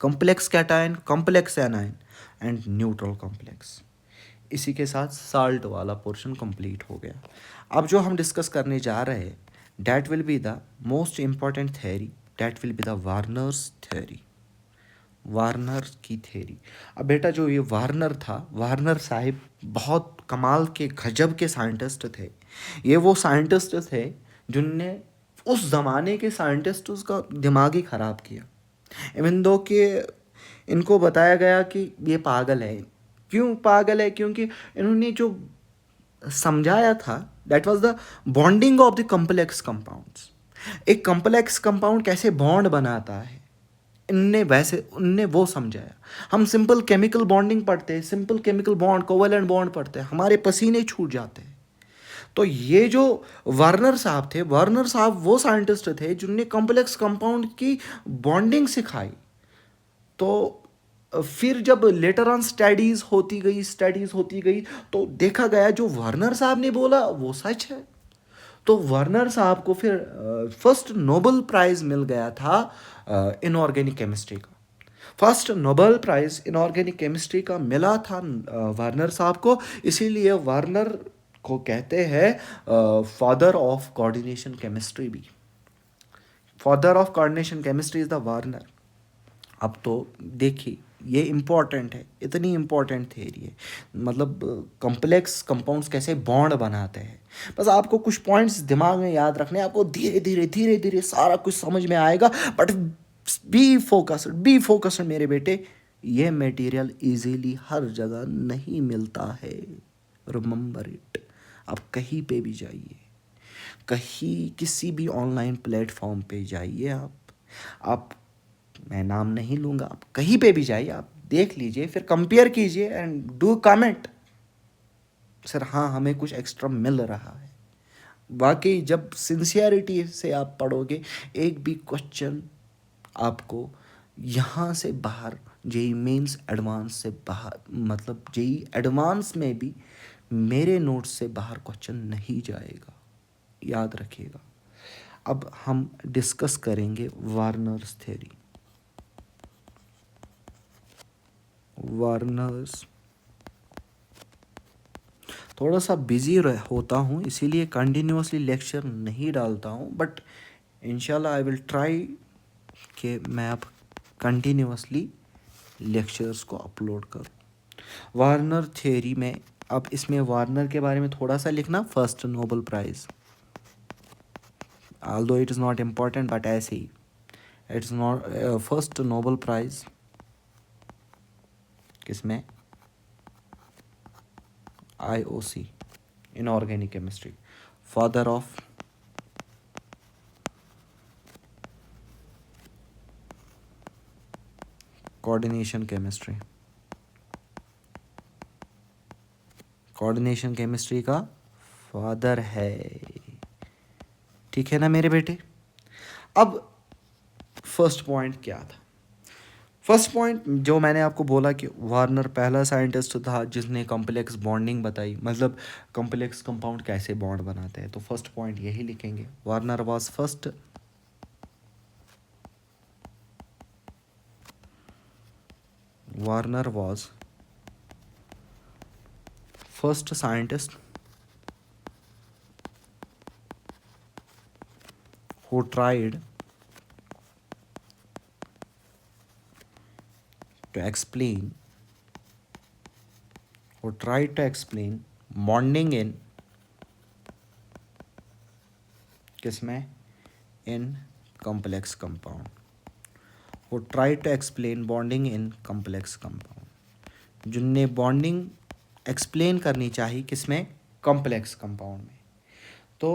complex cation complex anion and neutral complex. इसी के साथ साल्ट वाला पोर्शन कंप्लीट हो गया। अब जो हम डिस्कस करने जा रहे हैं that will be the most important theory, that will be the Warners theory, Warner की थ्योरी। अब बेटा जो ये वार्नर था, वार्नर साहिब बहुत कमाल के गजब के साइंटिस्ट थे। ये वो साइंटिस्ट थे जिनने उस ज़माने के साइंटिस्ट का दिमाग ही ख़राब किया। इवन दो कि इनको बताया गया कि ये पागल है। क्यों पागल है? क्योंकि इन्होंने जो समझाया था that was the bonding of the complex compounds. एक कॉम्प्लेक्स कंपाउंड कैसे बॉन्ड बनाता है, उनने वो समझाया। हम सिंपल केमिकल बॉन्डिंग पढ़ते हैं, simple chemical bond covalent bond पढ़ते हैं, हमारे पसीने छूट जाते हैं। तो ये जो वार्नर साहब थे, वार्नर साहब वो साइंटिस्ट थे जिनने कॉम्प्लेक्स कंपाउंड की बॉन्डिंग सिखाई। तो फिर जब लेटर ऑन स्टडीज़ होती गई तो देखा गया जो वार्नर साहब ने बोला वो सच है। तो वार्नर साहब को फिर फर्स्ट नोबेल प्राइज़ मिल गया था इनऑर्गेनिक केमिस्ट्री का। First Nobel price inorganic chemistry का मिला था वार्नर साहब को। इसीलिए वार्नर को कहते हैं फादर ऑफ कोऑर्डिनेशन केमिस्ट्री भी। Father of coordination chemistry is the Warner. अब तो देखिए ये इम्पॉर्टेंट है, इतनी इम्पॉर्टेंट थ्योरी है। मतलब कॉम्प्लेक्स कंपाउंड्स कैसे बॉन्ड बनाते हैं, बस आपको कुछ पॉइंट्स दिमाग में याद रखने हैं, आपको धीरे धीरे सारा कुछ समझ में आएगा। बट बी फोकस्ड मेरे बेटे, ये मटेरियल इजीली हर जगह नहीं मिलता है, रिमेंबर इट। आप कहीं पे भी जाइए, कहीं किसी भी ऑनलाइन प्लेटफॉर्म पे जाइए, आप मैं नाम नहीं लूँगा, आप कहीं पे भी जाइए, आप देख लीजिए, फिर कंपेयर कीजिए एंड डू कमेंट, सर हाँ हमें कुछ एक्स्ट्रा मिल रहा है। वाकई जब सिंसियरिटी से आप पढ़ोगे, एक भी क्वेश्चन आपको यहाँ से बाहर, जेई मेंस एडवांस से बाहर, मतलब जेई एडवांस में भी मेरे नोट्स से बाहर क्वेश्चन नहीं जाएगा, याद रखिएगा। अब हम डिस्कस करेंगे वार्नर्स थ्योरी। वार्नर्स, थोड़ा सा बिजी होता हूँ, इसीलिए कंटिन्यूसली लेक्चर नहीं डालता हूँ, बट इंशाल्लाह आई विल ट्राई कि मैं अब कंटिन्यूसली लेक्चर्स को अपलोड करूँ। वार्नर थ्योरी में, अब इसमें वार्नर के बारे में थोड़ा सा लिखना, first Nobel prize, although it is not important but ऐसे ही, it's not first Nobel prize किसमें, IOC, inorganic chemistry, father of coordination chemistry, coordination chemistry का फादर है, ठीक है ना मेरे बेटे। अब फर्स्ट पॉइंट क्या था, फर्स्ट पॉइंट जो मैंने आपको बोला कि वार्नर पहला साइंटिस्ट था जिसने कॉम्प्लेक्स बॉन्डिंग बताई, मतलब कॉम्प्लेक्स कंपाउंड कैसे बॉन्ड बनाते हैं, तो फर्स्ट पॉइंट यही लिखेंगे, Warner was first Warner was first scientist who tried to explain bonding in किसमें, in complex compound, who tried to explain bonding in complex compound, जिनने बॉन्डिंग एक्सप्लेन करनी चाहिए किसमें, कॉम्प्लेक्स कंपाउंड में। तो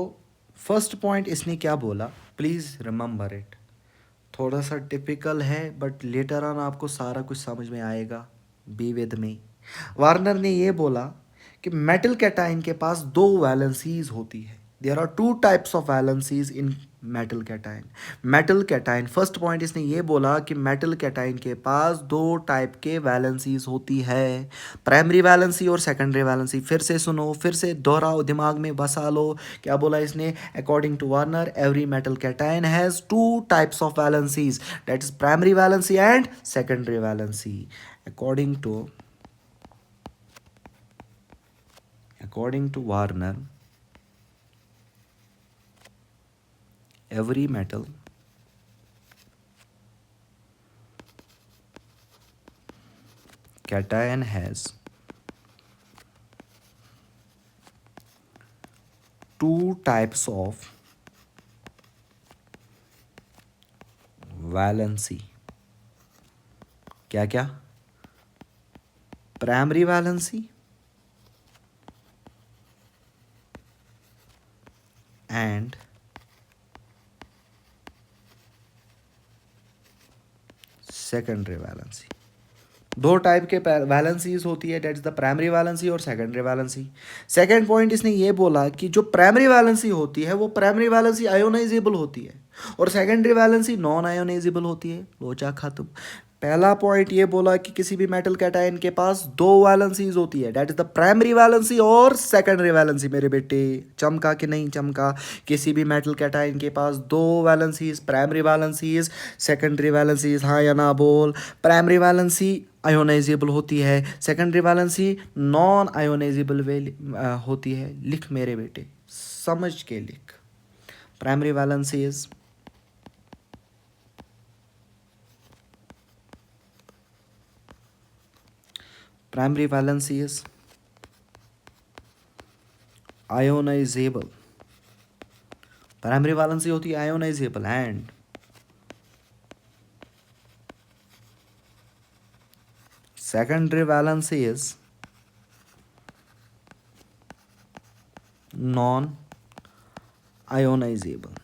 फर्स्ट पॉइंट इसने क्या बोला, प्लीज़ रिमेंबर इट, थोड़ा सा टिपिकल है बट लेटर ऑन आपको सारा कुछ समझ में आएगा, बी विद मी। वार्नर ने ये बोला कि मेटल कैटाइन के पास दो वैलेंसीज होती है, there are two types of valencies in metal cation first point इसने ये बोला कि मेटल कैटाइन के पास दो टाइप के वैलेंसीज होती है, प्राइमरी वैलेंसी और सेकेंडरी वैलेंसी। फिर से सुनो, फिर से दोहराओ, दिमाग में बसा लो, क्या बोला इसने, according to Werner every metal cation has two types of valencies, that is primary valency and secondary valency. According to Warner, every metal cation has two types of valency. क्या क्या, primary valency and secondary valency. दो type के valencies होती है, that is the primary valency और secondary valency. Second point इसने ये बोला कि जो प्राइमरी वैलेंसी होती है वो प्राइमरी वैलेंसी आयोनाइजेबल होती है और सेकेंडरी वैलेंसी नॉन आयोनाइजेबल होती है, लोचा खत्म। पहला पॉइंट ये बोला कि किसी भी मेटल कैटायन के पास दो वैलेंसीज होती है, that is the primary valency और सेकेंडरी वैलेंसी। मेरे बेटे चमका कि नहीं चमका, किसी भी मेटल कैटायन के पास दो valencies, primary valencies, secondary valencies, हाँ या ना बोल। प्राइमरी वैलेंसी आयोनाइजेबल होती है, सेकेंडरी वैलेंसी नॉन आयोनाइजेबल होती है। लिख मेरे बेटे, समझ के लिख, primary valency is Primary valency is ionizable. Primary valency होती है ionisable and secondary valency is non ionisable.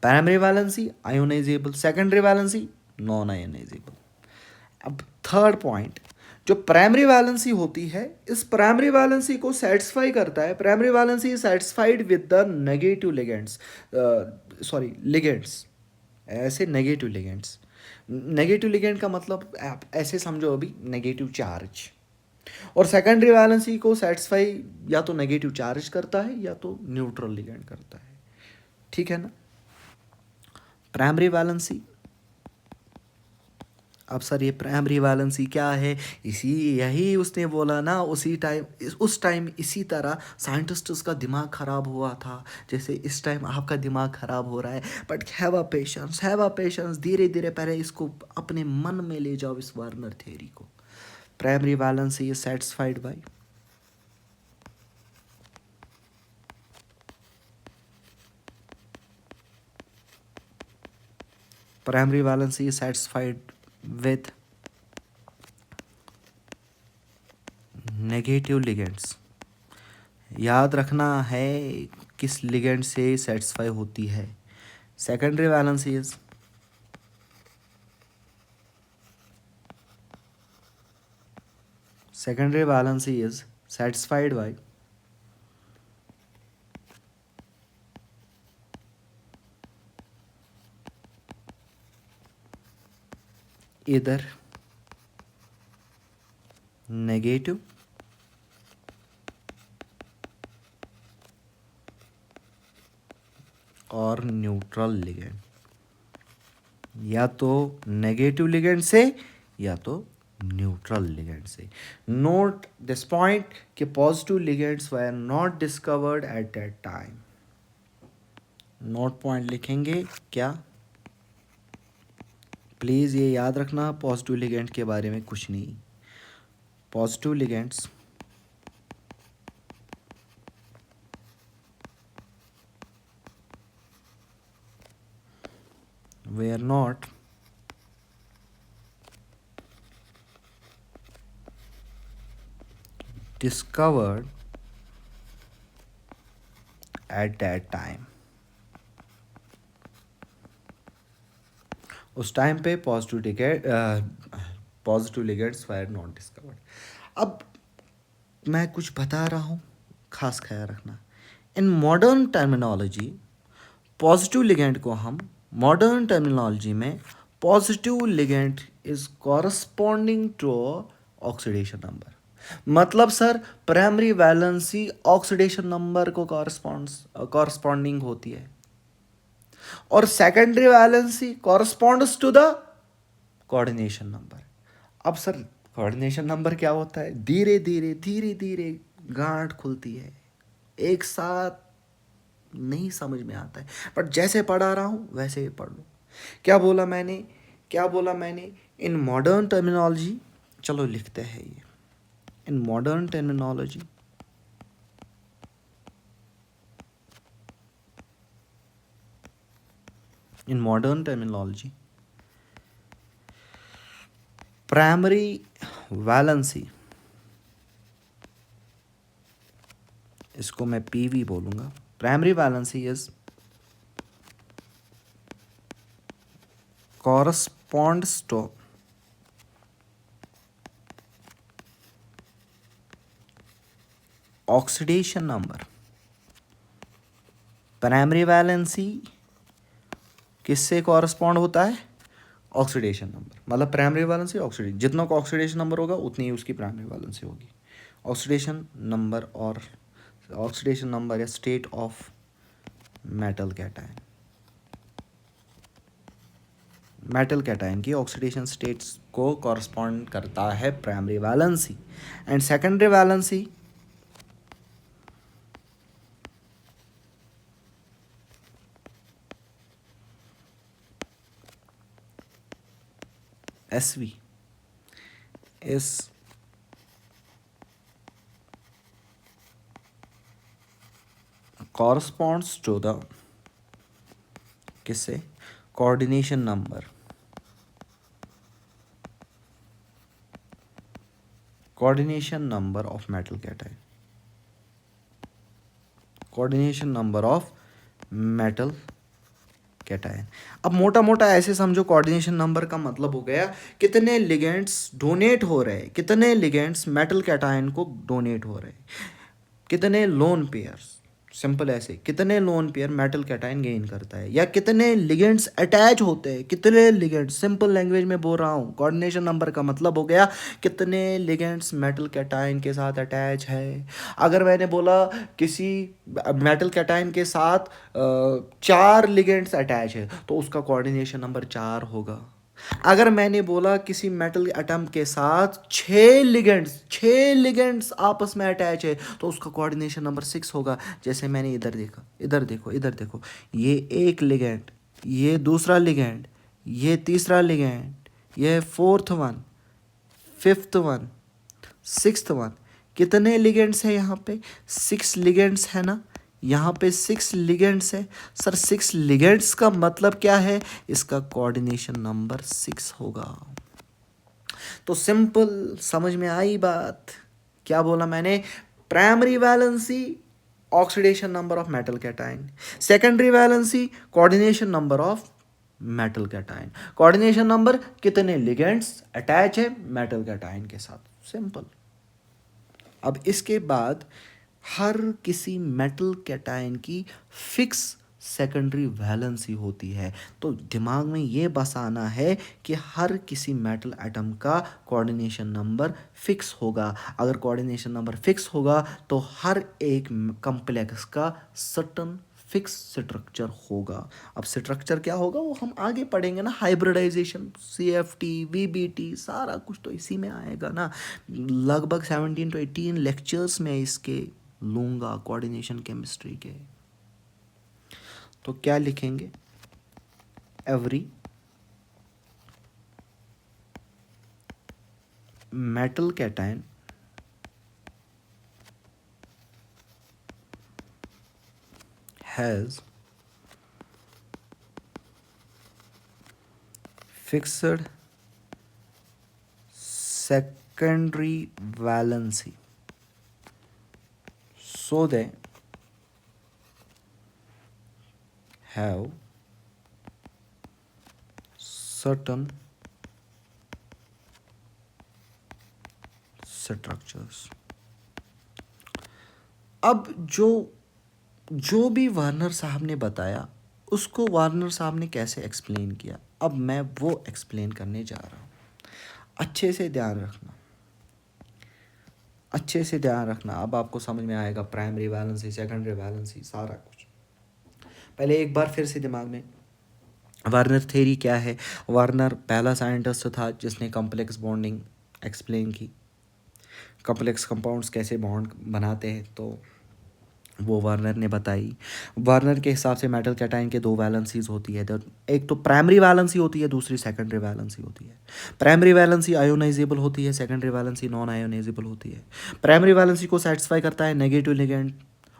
Primary valency ionisable, secondary valency non ionisable. अब थर्ड पॉइंट, जो प्राइमरी वैलेंसी होती है, इस प्राइमरी वैलेंसी को सेटिस्फाई करता है. Primary valency is satisfied with the negative ligands, sorry ligands, ऐसे negative ligands. Negative ligand का मतलब आप ऐसे समझो अभी नेगेटिव चार्ज. और सेकेंडरी वैलेंसी को सेटिस्फाई या तो नेगेटिव चार्ज करता है या तो न्यूट्रल लिगेंड करता है. ठीक है ना. प्राइमरी वैलेंसी, अब सर ये प्राइमरी वैलेंसी क्या है, इसी यही उसने बोला ना, उस टाइम इसी तरह साइंटिस्ट्स का दिमाग ख़राब हुआ था जैसे इस टाइम आपका दिमाग ख़राब हो रहा है. बट हैव अ पेशेंस, धीरे धीरे पहले इसको अपने मन में ले जाओ, इस वार्नर थ्योरी को. Primary valency is satisfied by primary valency is satisfied with negative ligands. याद रखना है किस लिगेंड से सेटिस्फाई होती है. Secondary valency is satisfied by either negative और न्यूट्रल लिगेंड. या तो नेगेटिव लिगेंड से या तो न्यूट्रल लिगेंड से. नोट दिस पॉइंट कि positive ligands were not discovered at that time. Note point लिखेंगे क्या, प्लीज़ ये याद रखना, पॉजिटिव लिगेंड के बारे में कुछ नहीं. Positive ligands were not discovered at that time. उस टाइम पे positive ligands were not discovered. अब मैं कुछ बता रहा हूँ, खास ख्याल रखना. In modern terminology positive ligand को हम मॉडर्न टर्मिनोलॉजी में positive ligand is corresponding to oxidation number. मतलब sir primary valency oxidation number को कॉरस्पॉन्डिंग होती है और secondary valency corresponds to the coordination number. अब सर कोऑर्डिनेशन नंबर क्या होता है, धीरे धीरे गांठ खुलती है, एक साथ नहीं समझ में आता है, बट जैसे पढ़ा रहा हूँ वैसे ही पढ़ लो. क्या बोला मैंने इन मॉडर्न टर्मिनोलॉजी. चलो लिखते हैं ये. In modern terminology primary valency, इसको मैं पीवी बोलूँगा. Primary valency is corresponds to oxidation number. Primary valency किससे कॉरस्पॉन्ड होता है, ऑक्सीडेशन नंबर. मतलब प्राइमरी वैलेंसी ऑक्सीडेशन, जितना का ऑक्सीडेशन नंबर होगा उतनी ही उसकी प्राइमरी वैलेंसी होगी. ऑक्सीडेशन नंबर और ऑक्सीडेशन नंबर या स्टेट ऑफ मेटल कैटायन की ऑक्सीडेशन स्टेट्स को कॉरस्पॉन्ड करता है primary valency. And secondary valency SV is corresponds to the किससे coordination number of metal cation coordination number of metal cation. अब मोटा मोटा ऐसे समझो कोऑर्डिनेशन नंबर का मतलब हो गया कितने लिगेंड्स डोनेट हो रहे हैं, कितने लिगेंड्स मेटल कैटायन को डोनेट हो रहे हैं, कितने लोन पेयर्स, सिंपल ऐसे कितने lone pair metal cation gain करता है, या कितने लिगेंड्स अटैच होते हैं, कितने लिगेंड्स, सिंपल लैंग्वेज में बोल रहा हूँ। कोऑर्डिनेशन नंबर का मतलब हो गया कितने लिगेंड्स मेटल कैटायन के साथ अटैच है। अगर मैंने बोला किसी मेटल कैटायन के साथ 4 लिगेंड्स अटैच है तो उसका कोऑर्डिनेशन नंबर 4 होगा। अगर मैंने बोला किसी मेटल एटम के साथ 6 लिगेंड्स आपस में अटैच है तो उसका कोऑर्डिनेशन नंबर 6 होगा। जैसे मैंने इधर देखा, इधर देखो, इधर देखो, ये एक लिगेंड, ये दूसरा लिगेंड, ये तीसरा लिगेंड, ये fourth one, fifth one, sixth one, कितने लिगेंड्स है यहाँ पे? 6 लिगेंड्स है ना, यहाँ पे 6 लिगेंड्स है। सर 6 लिगेंड्स का मतलब क्या है? इसका कोऑर्डिनेशन नंबर 6 होगा। तो सिंपल समझ में आई बात? क्या बोला मैंने? Primary valency oxidation number of metal cation, secondary valency coordination number of metal cation, coordination number कितने लिगेंड्स अटैच है मेटल कैटायन के साथ, सिंपल। अब इसके बाद हर किसी मेटल कैटायन की फिक्स सेकेंडरी वैलेंसी होती है। तो दिमाग में ये बसाना है कि हर किसी मेटल एटम का कोऑर्डिनेशन नंबर फिक्स होगा। अगर कोऑर्डिनेशन नंबर फिक्स होगा तो हर एक कॉम्प्लेक्स का सर्टन फिक्स स्ट्रक्चर होगा। अब स्ट्रक्चर क्या होगा वो हम आगे पढ़ेंगे ना, हाइब्रिडाइजेशन, CFT, VBT, सारा कुछ तो इसी में आएगा ना। लगभग 17 to 18 लेक्चर्स में इसके लूँगा कोऑर्डिनेशन केमिस्ट्री के। तो क्या लिखेंगे? Every metal cation has fixed secondary valency so they have certain structures। अब जो भी वार्नर साहब ने बताया उसको वार्नर साहब ने कैसे एक्सप्लेन किया, अब मैं वो एक्सप्लेन करने जा रहा हूँ। अच्छे से ध्यान रखना, अच्छे से ध्यान रखना। अब आपको समझ में आएगा प्राइमरी वैलेंसी, सेकेंडरी वैलेंसी, सारा कुछ। पहले एक बार फिर से दिमाग में, वार्नर थ्योरी क्या है? वार्नर पहला साइंटिस्ट था जिसने कॉम्प्लेक्स बॉन्डिंग एक्सप्लेन की, कॉम्प्लेक्स कंपाउंड्स कैसे बॉन्ड बनाते हैं, तो वो वार्नर ने बताई। वार्नर के हिसाब से मेटल कैटायन के 2 वैलेंसीज होती है, तो एक तो प्राइमरी वैलेंसी होती है, दूसरी सेकेंडरी वैलेंसी होती है। प्राइमरी वैलेंसी आयोनाइजेबल होती है, सेकेंडरी वैलेंसी नॉन आयोनाइजेबल होती है। प्राइमरी वैलेंसी को सेटिस्फाई करता है नेगेटिव लिगेंड,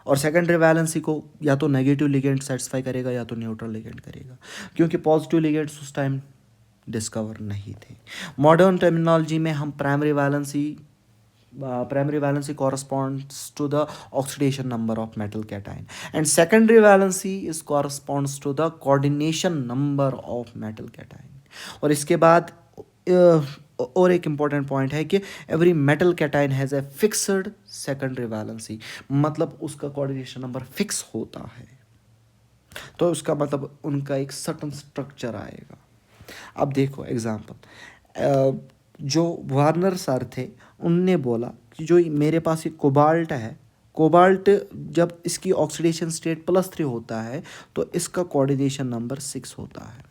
और सेकेंडरी वैलेंसी को या तो नेगेटिव लिगेंड सेटिस्फाई करेगा या तो न्यूट्रल लिगेंड करेगा, क्योंकि पॉजिटिव लिगेंड्स उस टाइम डिस्कवर नहीं थे। मॉडर्न टर्मिनोलॉजी में हम primary valency corresponds to the oxidation number of metal cation, and secondary valency is corresponds to the coordination number of metal cation। और इसके बाद और एक इम्पॉर्टेंट पॉइंट है कि every metal cation has a fixed secondary valency, मतलब उसका coordination number fix होता है, तो उसका मतलब उनका एक सर्टन स्ट्रक्चर आएगा। अब देखो एग्जांपल, जो वार्नर सर थे उनने बोला कि जो मेरे पास ये कोबाल्ट है, कोबाल्ट जब इसकी ऑक्सीडेशन स्टेट +3 होता है तो इसका कोऑर्डिनेशन नंबर 6 होता है।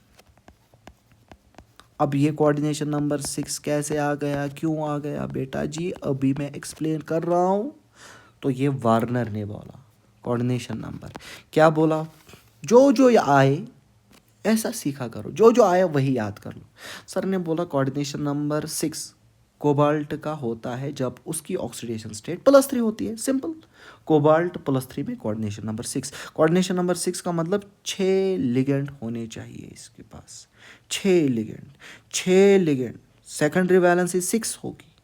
अब ये कोऑर्डिनेशन नंबर 6 कैसे आ गया, क्यों आ गया बेटा जी, अभी मैं एक्सप्लेन कर रहा हूँ। तो ये वार्नर ने बोला कोऑर्डिनेशन नंबर, क्या बोला? जो आए ऐसा सीखा करो, जो आया वही याद कर लो। सर ने बोला कोऑर्डिनेशन नंबर 6 कोबाल्ट का होता है जब उसकी ऑक्सीडेशन स्टेट +3 होती है, सिंपल। कोबाल्ट +3 में कोऑर्डिनेशन नंबर 6। कोऑर्डिनेशन नंबर 6 का मतलब 6 लिगेंड होने चाहिए इसके पास, 6 लिगेंड, 6 लिगेंड, सेकेंडरी वैलेंसी 6 होगी।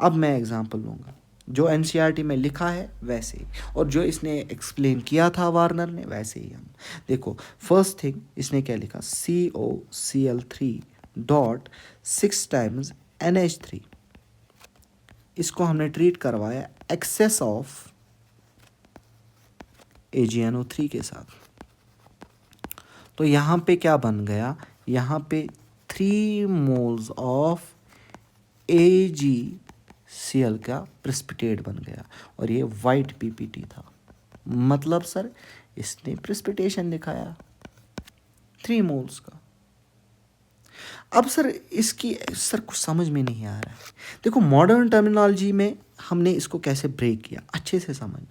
अब मैं एग्जांपल लूँगा जो एनसीईआरटी में लिखा है वैसे ही, और जो इसने एक्सप्लेन किया था वार्नर ने वैसे ही हम देखो। फर्स्ट थिंग इसने क्या लिखा, COCl3 डॉट 6 टाइम्स NH3, इसको हमने ट्रीट करवाया एक्सेस ऑफ AgNO3 के साथ। तो यहाँ पे क्या बन गया, यहाँ पे 3 मोल्स ऑफ AgCl का प्रेसिपिटेट बन गया, और ये वाइट PPT था। मतलब सर इसने प्रेसिपिटेशन दिखाया 3 मोल्स का। अब सर इसकी सर कुछ समझ में नहीं आ रहा है। देखो मॉडर्न टर्मिनोलॉजी में हमने इसको कैसे ब्रेक किया, अच्छे से समझना।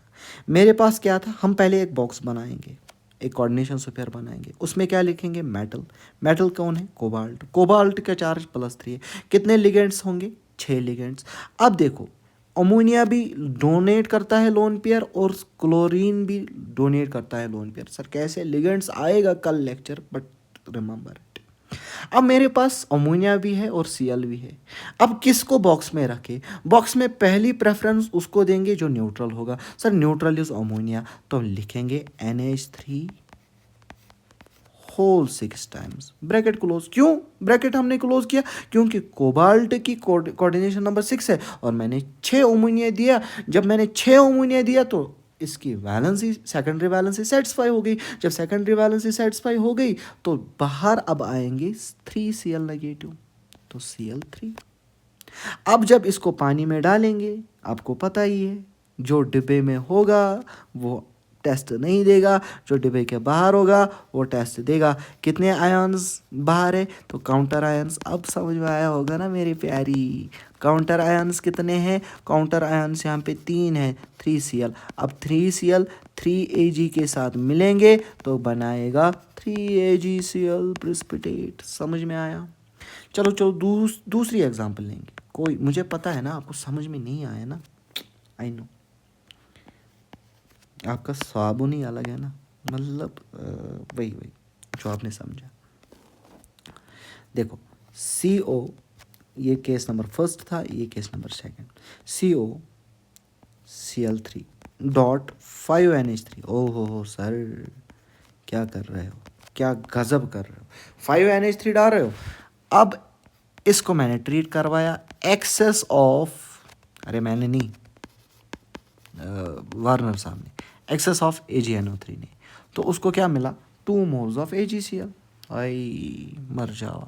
मेरे पास क्या था, हम पहले एक बॉक्स बनाएंगे, एक कोऑर्डिनेशन स्फीयर बनाएंगे, उसमें क्या लिखेंगे, मेटल। मेटल कौन है, कोबाल्ट। कोबाल्ट का चार्ज +3 है। कितने लिगेंड्स होंगे, 6 लिगेंड्स। अब देखो अमोनिया भी डोनेट करता है लोन पेयर, और क्लोरीन भी डोनेट करता है लोन पेयर। सर कैसे लिगेंड्स आएगा कल लेक्चर, बट रिमेंबर इट। अब मेरे पास अमोनिया भी है और Cl भी है। अब किसको बॉक्स में रखे, बॉक्स में पहली प्रेफरेंस उसको देंगे जो न्यूट्रल होगा। सर न्यूट्रल इज अमोनिया, तो लिखेंगे NH3 whole 6 times, bracket close. क्यों ब्रैकेट हमने क्लोज किया, क्योंकि कोबाल्ट की कोऑर्डिनेशन नंबर 6 है और मैंने 6 अमोनिया दिया। जब मैंने 6 अमोनिया दिया तो इसकी वैलेंसी, सेकेंडरी वैलेंसी सेटिस्फाई हो गई। जब सेकेंडरी वैलेंसी सेटिस्फाई हो गई तो बाहर अब आएंगे 3Cl नेगेटिव, तो Cl3। अब जब इसको पानी में डालेंगे, आपको पता ही है जो डिब्बे में होगा वो टेस्ट नहीं देगा, जो डिब्बे के बाहर होगा वो टेस्ट देगा। कितने आयन्स बाहर है, तो काउंटर आयन्स। अब समझ में आया होगा ना मेरी प्यारी, काउंटर आयन्स कितने हैं, काउंटर आयन्स यहाँ पे 3 है, 3Cl। अब 3Cl 3Ag के साथ मिलेंगे तो बनाएगा 3AgCl प्रेसिपिटेट। समझ में आया। चलो चलो दूसरी एग्जांपल लेंगे। कोई, मुझे पता है ना आपको समझ में नहीं आया ना, आई नो, आपका साबुन ही अलग है ना, मतलब वही जो आपने समझा। देखो CO, ये केस नंबर फर्स्ट था, ये case number second. COCl3 dot 5NH3। ओहो हो सर, क्या कर रहे हो, क्या गजब कर रहे हो, 5NH3 डाल रहे हो। अब इसको मैंने ट्रीट करवाया एक्सेस ऑफ, अरे मैंने नहीं, वार्नर साहब ने, एक्सेस ऑफ AgNO3 ने, तो उसको क्या मिला, 2 मोल्स ऑफ AgCl। आई मर जावा,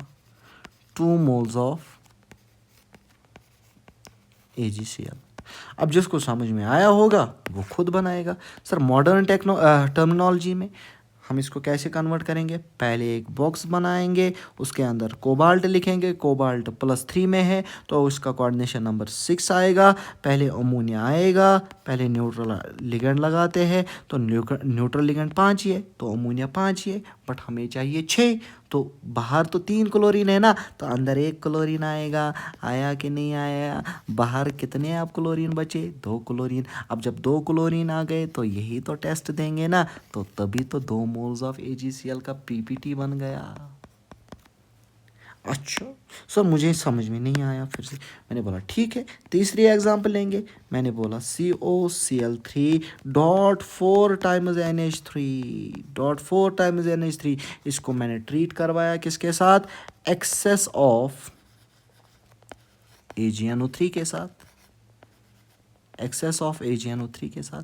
2 मोल्स ऑफ AgCl। अब जिसको समझ में आया होगा वो खुद बनाएगा। सर मॉडर्न टर्मिनोलॉजी में हम इसको कैसे कन्वर्ट करेंगे, पहले एक बॉक्स बनाएंगे, उसके अंदर कोबाल्ट लिखेंगे, कोबाल्ट +3 में है तो उसका कोऑर्डिनेशन नंबर 6 आएगा। पहले अमोनिया आएगा, पहले न्यूट्रल लिगेंड लगाते हैं, तो न्यूट्रल लिगेंड 5 ही है तो अमोनिया 5 ही है, बट हमें चाहिए 6। तो बाहर तो 3 क्लोरीन है ना, तो अंदर 1 क्लोरीन आएगा। आया कि नहीं आया, बाहर कितने अब क्लोरीन बचे, 2 क्लोरीन। अब जब 2 क्लोरीन आ गए तो यही तो टेस्ट देंगे ना, तो तभी तो 2 मोल्स ऑफ AgCl का PPT बन गया। अच्छा सर मुझे समझ में नहीं आया, फिर से मैंने बोला ठीक है, तीसरी एग्जांपल लेंगे। मैंने बोला COCl3 dot 4 times NH3 dot 4 times NH3, इसको मैंने ट्रीट करवाया किसके साथ, एक्सेस ऑफ AgNO3 के साथ, एक्सेस ऑफ AgNO3 के साथ।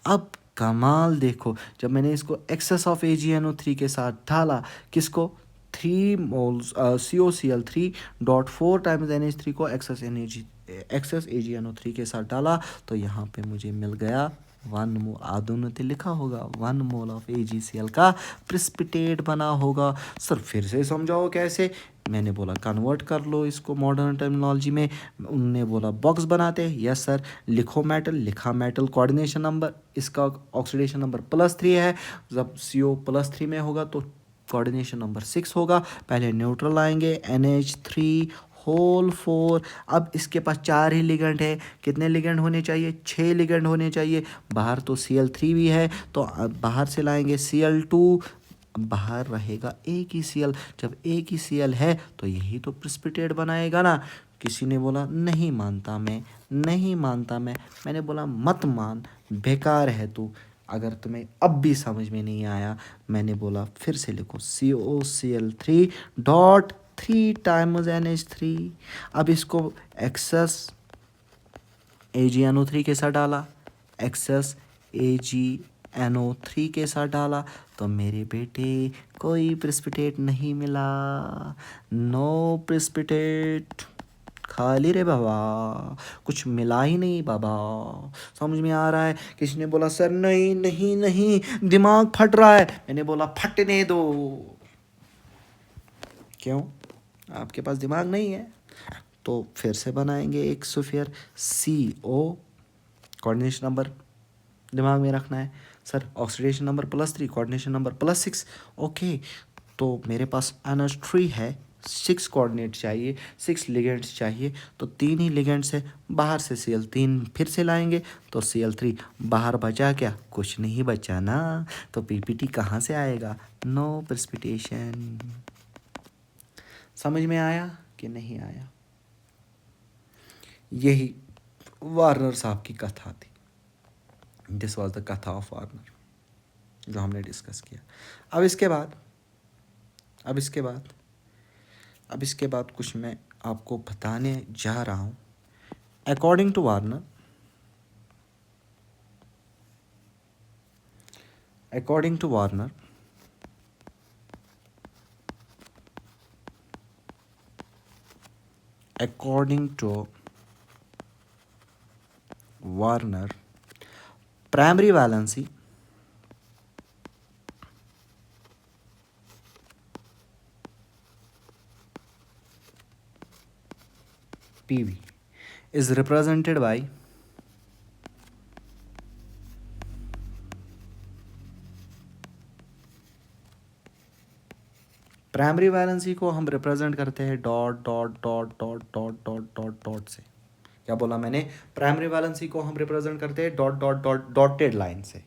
अब कमाल देखो, जब मैंने इसको एक्सेस ऑफ AgNO3 के साथ डाला, किसको, 3 moles COCl3 dot 4 times NH3 को एक्सेस AgNO3 के साथ डाला, तो यहाँ पे मुझे मिल गया 1 मोल, आदुनते लिखा होगा 1 मोल ऑफ AgCl का प्रेसिपिटेट बना होगा। सर फिर से समझाओ कैसे, मैंने बोला कन्वर्ट कर लो इसको मॉडर्न टर्मिनोलॉजी में। उनने बोला बॉक्स बनाते हैं, यस सर, लिखो मेटल, लिखा मेटल, कोऑर्डिनेशन नंबर, इसका ऑक्सीडेशन नंबर +3 है। जब CO +3 में होगा तो कोऑर्डिनेशन नंबर 6 होगा। पहले न्यूट्रल आएंगे NH3 होल 4। अब इसके पास 4 ही लिगेंड है, कितने लिगेंड होने चाहिए? 6 लिगेंड होने चाहिए। बाहर तो Cl3 भी है, तो अब बाहर से लाएंगे Cl2, बाहर रहेगा एक ही Cl। जब एक ही Cl है तो यही तो प्रेसिपिटेट बनाएगा ना। किसी ने बोला नहीं मानता मैं, नहीं मानता मैं। मैंने बोला मत मान, बेकार है तू। अगर तुम्हें अब भी समझ में नहीं आया, मैंने बोला फिर से लिखो COCl3 डॉट 3 टाइम्स NH3। अब इसको एक्सेस AgNO3 के साथ डाला, एक्सेस AgNO3 के साथ डाला, तो मेरे बेटे कोई प्रेसिपिटेट नहीं मिला, नो प्रेसिपिटेट। खाली रे बाबा, कुछ मिला ही नहीं बाबा। समझ में आ रहा है? किसी ने बोला सर नहीं नहीं नहीं, दिमाग फट रहा है। मैंने बोला फटने दो। क्यों? आपके पास दिमाग नहीं है? तो फिर से बनाएंगे एक स्फीयर CO, कोऑर्डिनेशन नंबर दिमाग में रखना है। Sir oxidation number +3, coordination number +6। Okay, तो मेरे पास NH3 है, 6 कोऑर्डिनेट चाहिए, 6 लिगेंड्स चाहिए, तो 3 ही लिगेंड्स है। बाहर से Cl3 फिर से लाएंगे, तो Cl3 बाहर बचा क्या? कुछ नहीं बचा ना। तो PPT कहाँ से आएगा? No precipitation. समझ में आया कि नहीं आया? यही वार्नर साहब की कथा थी। दिस वॉज द कथा ऑफ वार्नर, जो हमने डिस्कस किया। अब इसके बाद कुछ मैं आपको बताने जा रहा हूँ। According to Werner, according to Werner primary valency PV is represented by primary valency को हम रिप्रेजेंट करते हैं dot dot dot dot dot dot dot dot से। क्या बोला मैंने? प्राइमरी वैलेंसी को हम रिप्रेजेंट करते हैं dot dot dot dotted line से।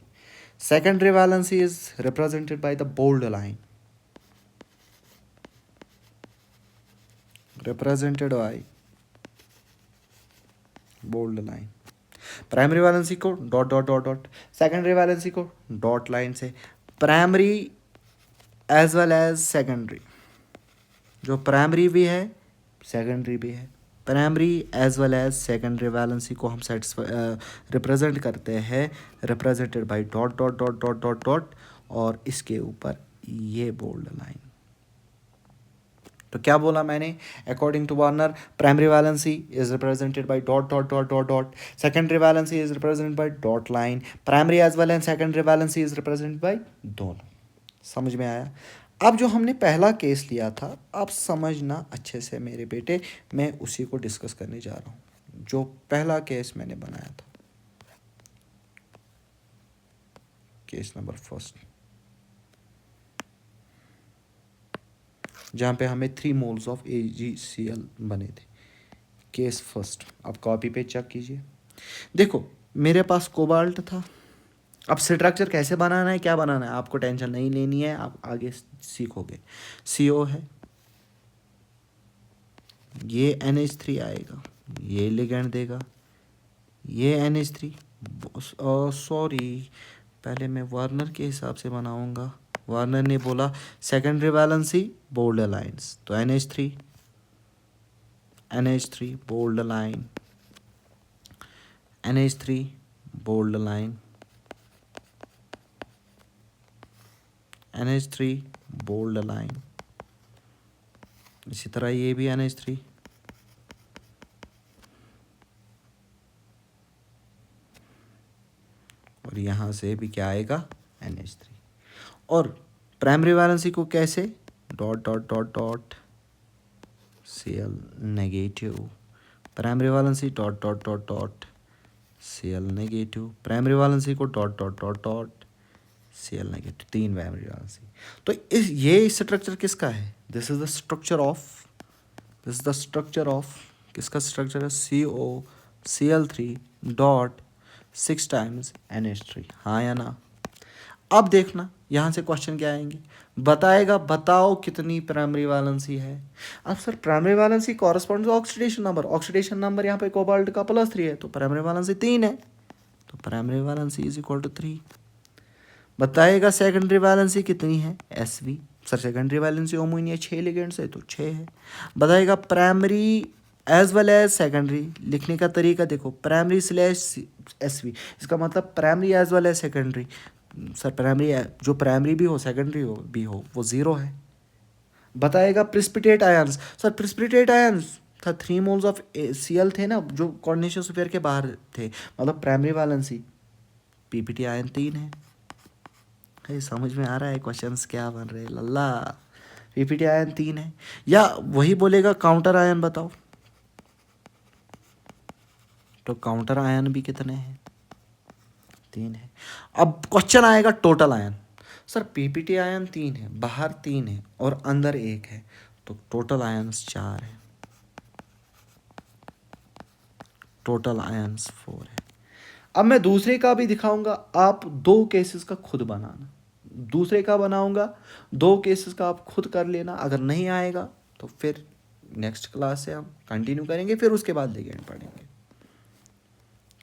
Secondary valency is represented by the bold line, represented by bold line. Primary valency को dot dot dot dot, secondary valency को डॉट लाइन से। Primary as well as secondary, जो primary भी है secondary भी है, primary as well as secondary valency को हम रिप्रेजेंट करते हैं represented by dot dot dot dot dot dot, और इसके ऊपर ये बोल्ड लाइन। तो क्या बोला मैंने? According to Werner, primary valency is represented by dot dot dot dot dot, secondary valency is represented by dot line, primary as well as secondary valency is represented by दोनों। समझ में आया? अब जो हमने पहला केस लिया था, आप समझना अच्छे से मेरे बेटे, मैं उसी को डिस्कस करने जा रहा हूँ। जो पहला केस मैंने बनाया था, केस नंबर फर्स्ट, जहाँ पे हमें 3 मोल्स ऑफ AgCl बने थे। केस फर्स्ट, आप कॉपी पे चेक कीजिए। देखो मेरे पास कोबाल्ट था। अब स्ट्रक्चर कैसे बनाना है, क्या बनाना है, आपको टेंशन नहीं लेनी है, आप आगे सीखोगे। CO है, ये NH3 आएगा, ये लिगेंड देगा, ये NH3। सॉरी, पहले मैं वार्नर के हिसाब से बनाऊंगा। वार्नर ने बोला सेकेंडरी वैलेंसी बोल्ड लाइन्स, तो NH3 bold line, NH3 bold line, NH3 bold line. इसी तरह ये भी NH3, और यहाँ से भी क्या आएगा? NH3। और प्राइमरी वैलेंसी को कैसे? Dot dot dot dot Cl negative, primary valency dot dot dot dot Cl negative, primary valency को dot dot dot dot Cl negative. 3 primary valency. तो ये स्ट्रक्चर किसका है? This is the structure of this is the structure of, किसका structure है, COCl3 dot 6 times NH3, हाँ या ना। अब देखना यहाँ से क्वेश्चन क्या आएंगे, बताएगा बताओ कितनी प्राइमरी वैलेंसी है। अब sir primary valency correspond to oxidation number यहाँ पे कोबाल्ट का +3 है, तो प्राइमरी वैलेंसी 3 है, तो primary valency is equal to 3। बताएगा सेकेंडरी वैलेंसी कितनी है, SV, sir secondary valency ammonia 6 ligands है तो 6 है। बताएगा primary as well as secondary, लिखने का तरीका देखो, प्राइमरी स्लैश SV, इसका मतलब primary as well as secondary. Sir primary जो प्राइमरी भी हो सेकेंडरी हो भी हो वो 0 है। बताएगा precipitate ions, sir precipitate ions था 3 मोल्स ऑफ Cl थे ना जो कोऑर्डिनेशन स्फीयर के बाहर थे, मतलब प्राइमरी वैलेंसी PPT आयन 3 है। समझ में आ रहा है क्वेश्चंस क्या बन रहे हैं लल्ला। PPT आयन 3 है, या वही बोलेगा काउंटर आयन बताओ, तो काउंटर आयन भी कितने हैं, 3 है। अब क्वेश्चन आएगा total ion, sir PPT ion 3 है, बाहर 3 है और अंदर 1 है, तो टोटल आयन्स 4 है, टोटल आयन्स 4 है। अब मैं दूसरे का भी दिखाऊंगा, आप 2 केसेस का खुद बनाना, दूसरे का बनाऊंगा, 2 केसेस का आप खुद कर लेना, अगर नहीं आएगा तो फिर नेक्स्ट क्लास से हम कंटिन्यू करेंगे, फिर उसके बाद लिगेंड पढ़ेंगे।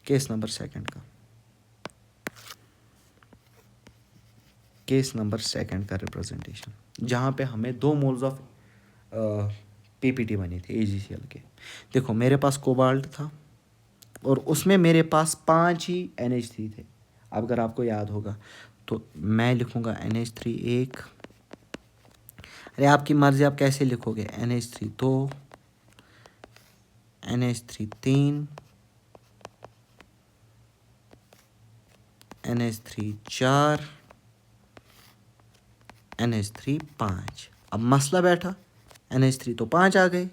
केस नंबर सेकंड का, केस नंबर सेकंड का रिप्रेजेंटेशन, जहाँ पे हमें 2 मोल्स ऑफ PPT बनी थी AgCl के। देखो मेरे पास कोबाल्ट था और उसमें मेरे पास 5 ही NH3 थे। अब अगर आपको याद होगा तो मैं लिखूँगा NH3 1, अरे आपकी मर्ज़ी आप कैसे लिखोगे, NH3 2, NH3 3, NH3 4, NH3 5। अब मसला बैठा, NH3 तो 5 आ गए,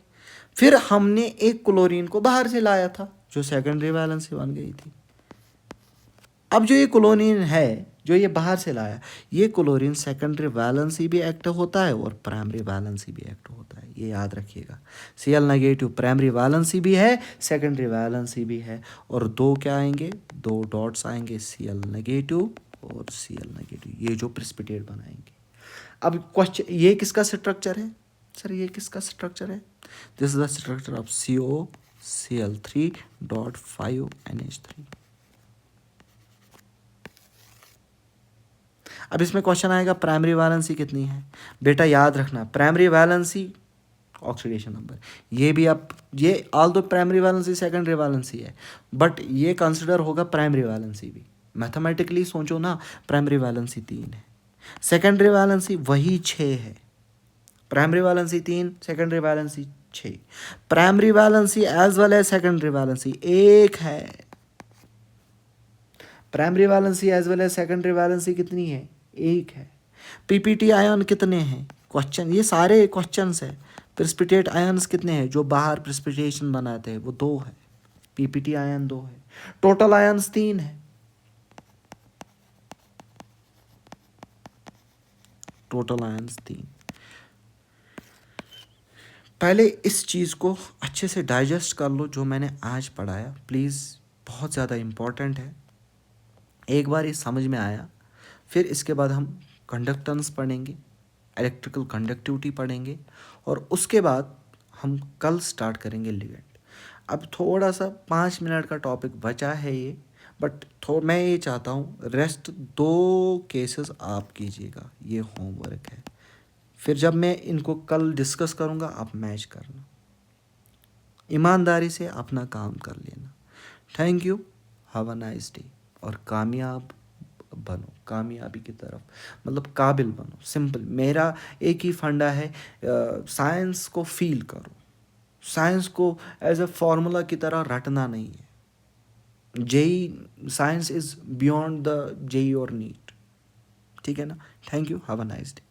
फिर हमने एक क्लोरीन को बाहर से लाया था जो सेकेंडरी वैलेंसी बन गई थी। अब जो ये क्लोरीन है जो ये बाहर से लाया, ये क्लोरीन सेकेंडरी वैलेंसी भी एक्टिव होता है और प्राइमरी वैलेंसी भी एक्टिव होता है, ये याद रखिएगा। Cl नेगेटिव प्राइमरी वैलेंसी भी है, सेकेंडरी वैलेंसी भी है, और 2 क्या आएंगे, 2 डॉट्स आएंगे Cl नेगेटिव और Cl नेगेटिव, ये जो प्रेसिपिटेट बनाएंगे। अब क्वेश्चन, ये किसका स्ट्रक्चर है, सर ये किसका स्ट्रक्चर है, this is the structure of COCl3.5 NH3। अब इसमें क्वेश्चन आएगा प्राइमरी वैलेंसी कितनी है, बेटा याद रखना प्राइमरी वैलेंसी ऑक्सीडेशन नंबर, ये भी आप, ये ऑल दो प्राइमरी वैलेंसी सेकेंडरी वैलेंसी है, बट ये कंसिडर होगा प्राइमरी वैलेंसी भी। मैथमेटिकली सोचो ना, प्राइमरी वैलेंसी 3 है, सेकेंडरी वैलेंसी वही 6 है, primary valency 3, secondary valency 6, primary valency as well as secondary valency 1 है, primary valency as well as secondary valency कितनी है, 1 है। PPT आयन कितने हैं, क्वेश्चन, ये सारे क्वेश्चंस है। प्रेसिपिटेट आयन्स कितने हैं जो बाहर प्रेसिपिटेशन बनाते हैं, वो 2 है, PPT आयन 2 है, टोटल आयन्स 3 है, टोटल आयन्स 3। पहले इस चीज़ को अच्छे से डाइजेस्ट कर लो जो मैंने आज पढ़ाया, प्लीज़, बहुत ज़्यादा इम्पॉर्टेंट है। एक बार ये समझ में आया, फिर इसके बाद हम कंडक्टेंस पढ़ेंगे, इलेक्ट्रिकल कंडक्टिविटी पढ़ेंगे, और उसके बाद हम कल स्टार्ट करेंगे लिगेंड। अब थोड़ा सा 5 मिनट का टॉपिक बचा है ये, बट मैं ये चाहता हूँ रेस्ट 2 केसेस आप कीजिएगा, ये होमवर्क है, फिर जब मैं इनको कल डिस्कस करूँगा आप मैच करना, ईमानदारी से अपना काम कर लेना। Thank you, have a nice day, और कामयाब बनो, कामयाबी की तरफ, मतलब काबिल बनो, सिंपल। मेरा एक ही फंडा है, साइंस को फील करो, साइंस को एज ए फॉर्मूला की तरह रटना नहीं है। JEE science is beyond the JEE और नीट, ठीक है ना। Thank you, have a nice day.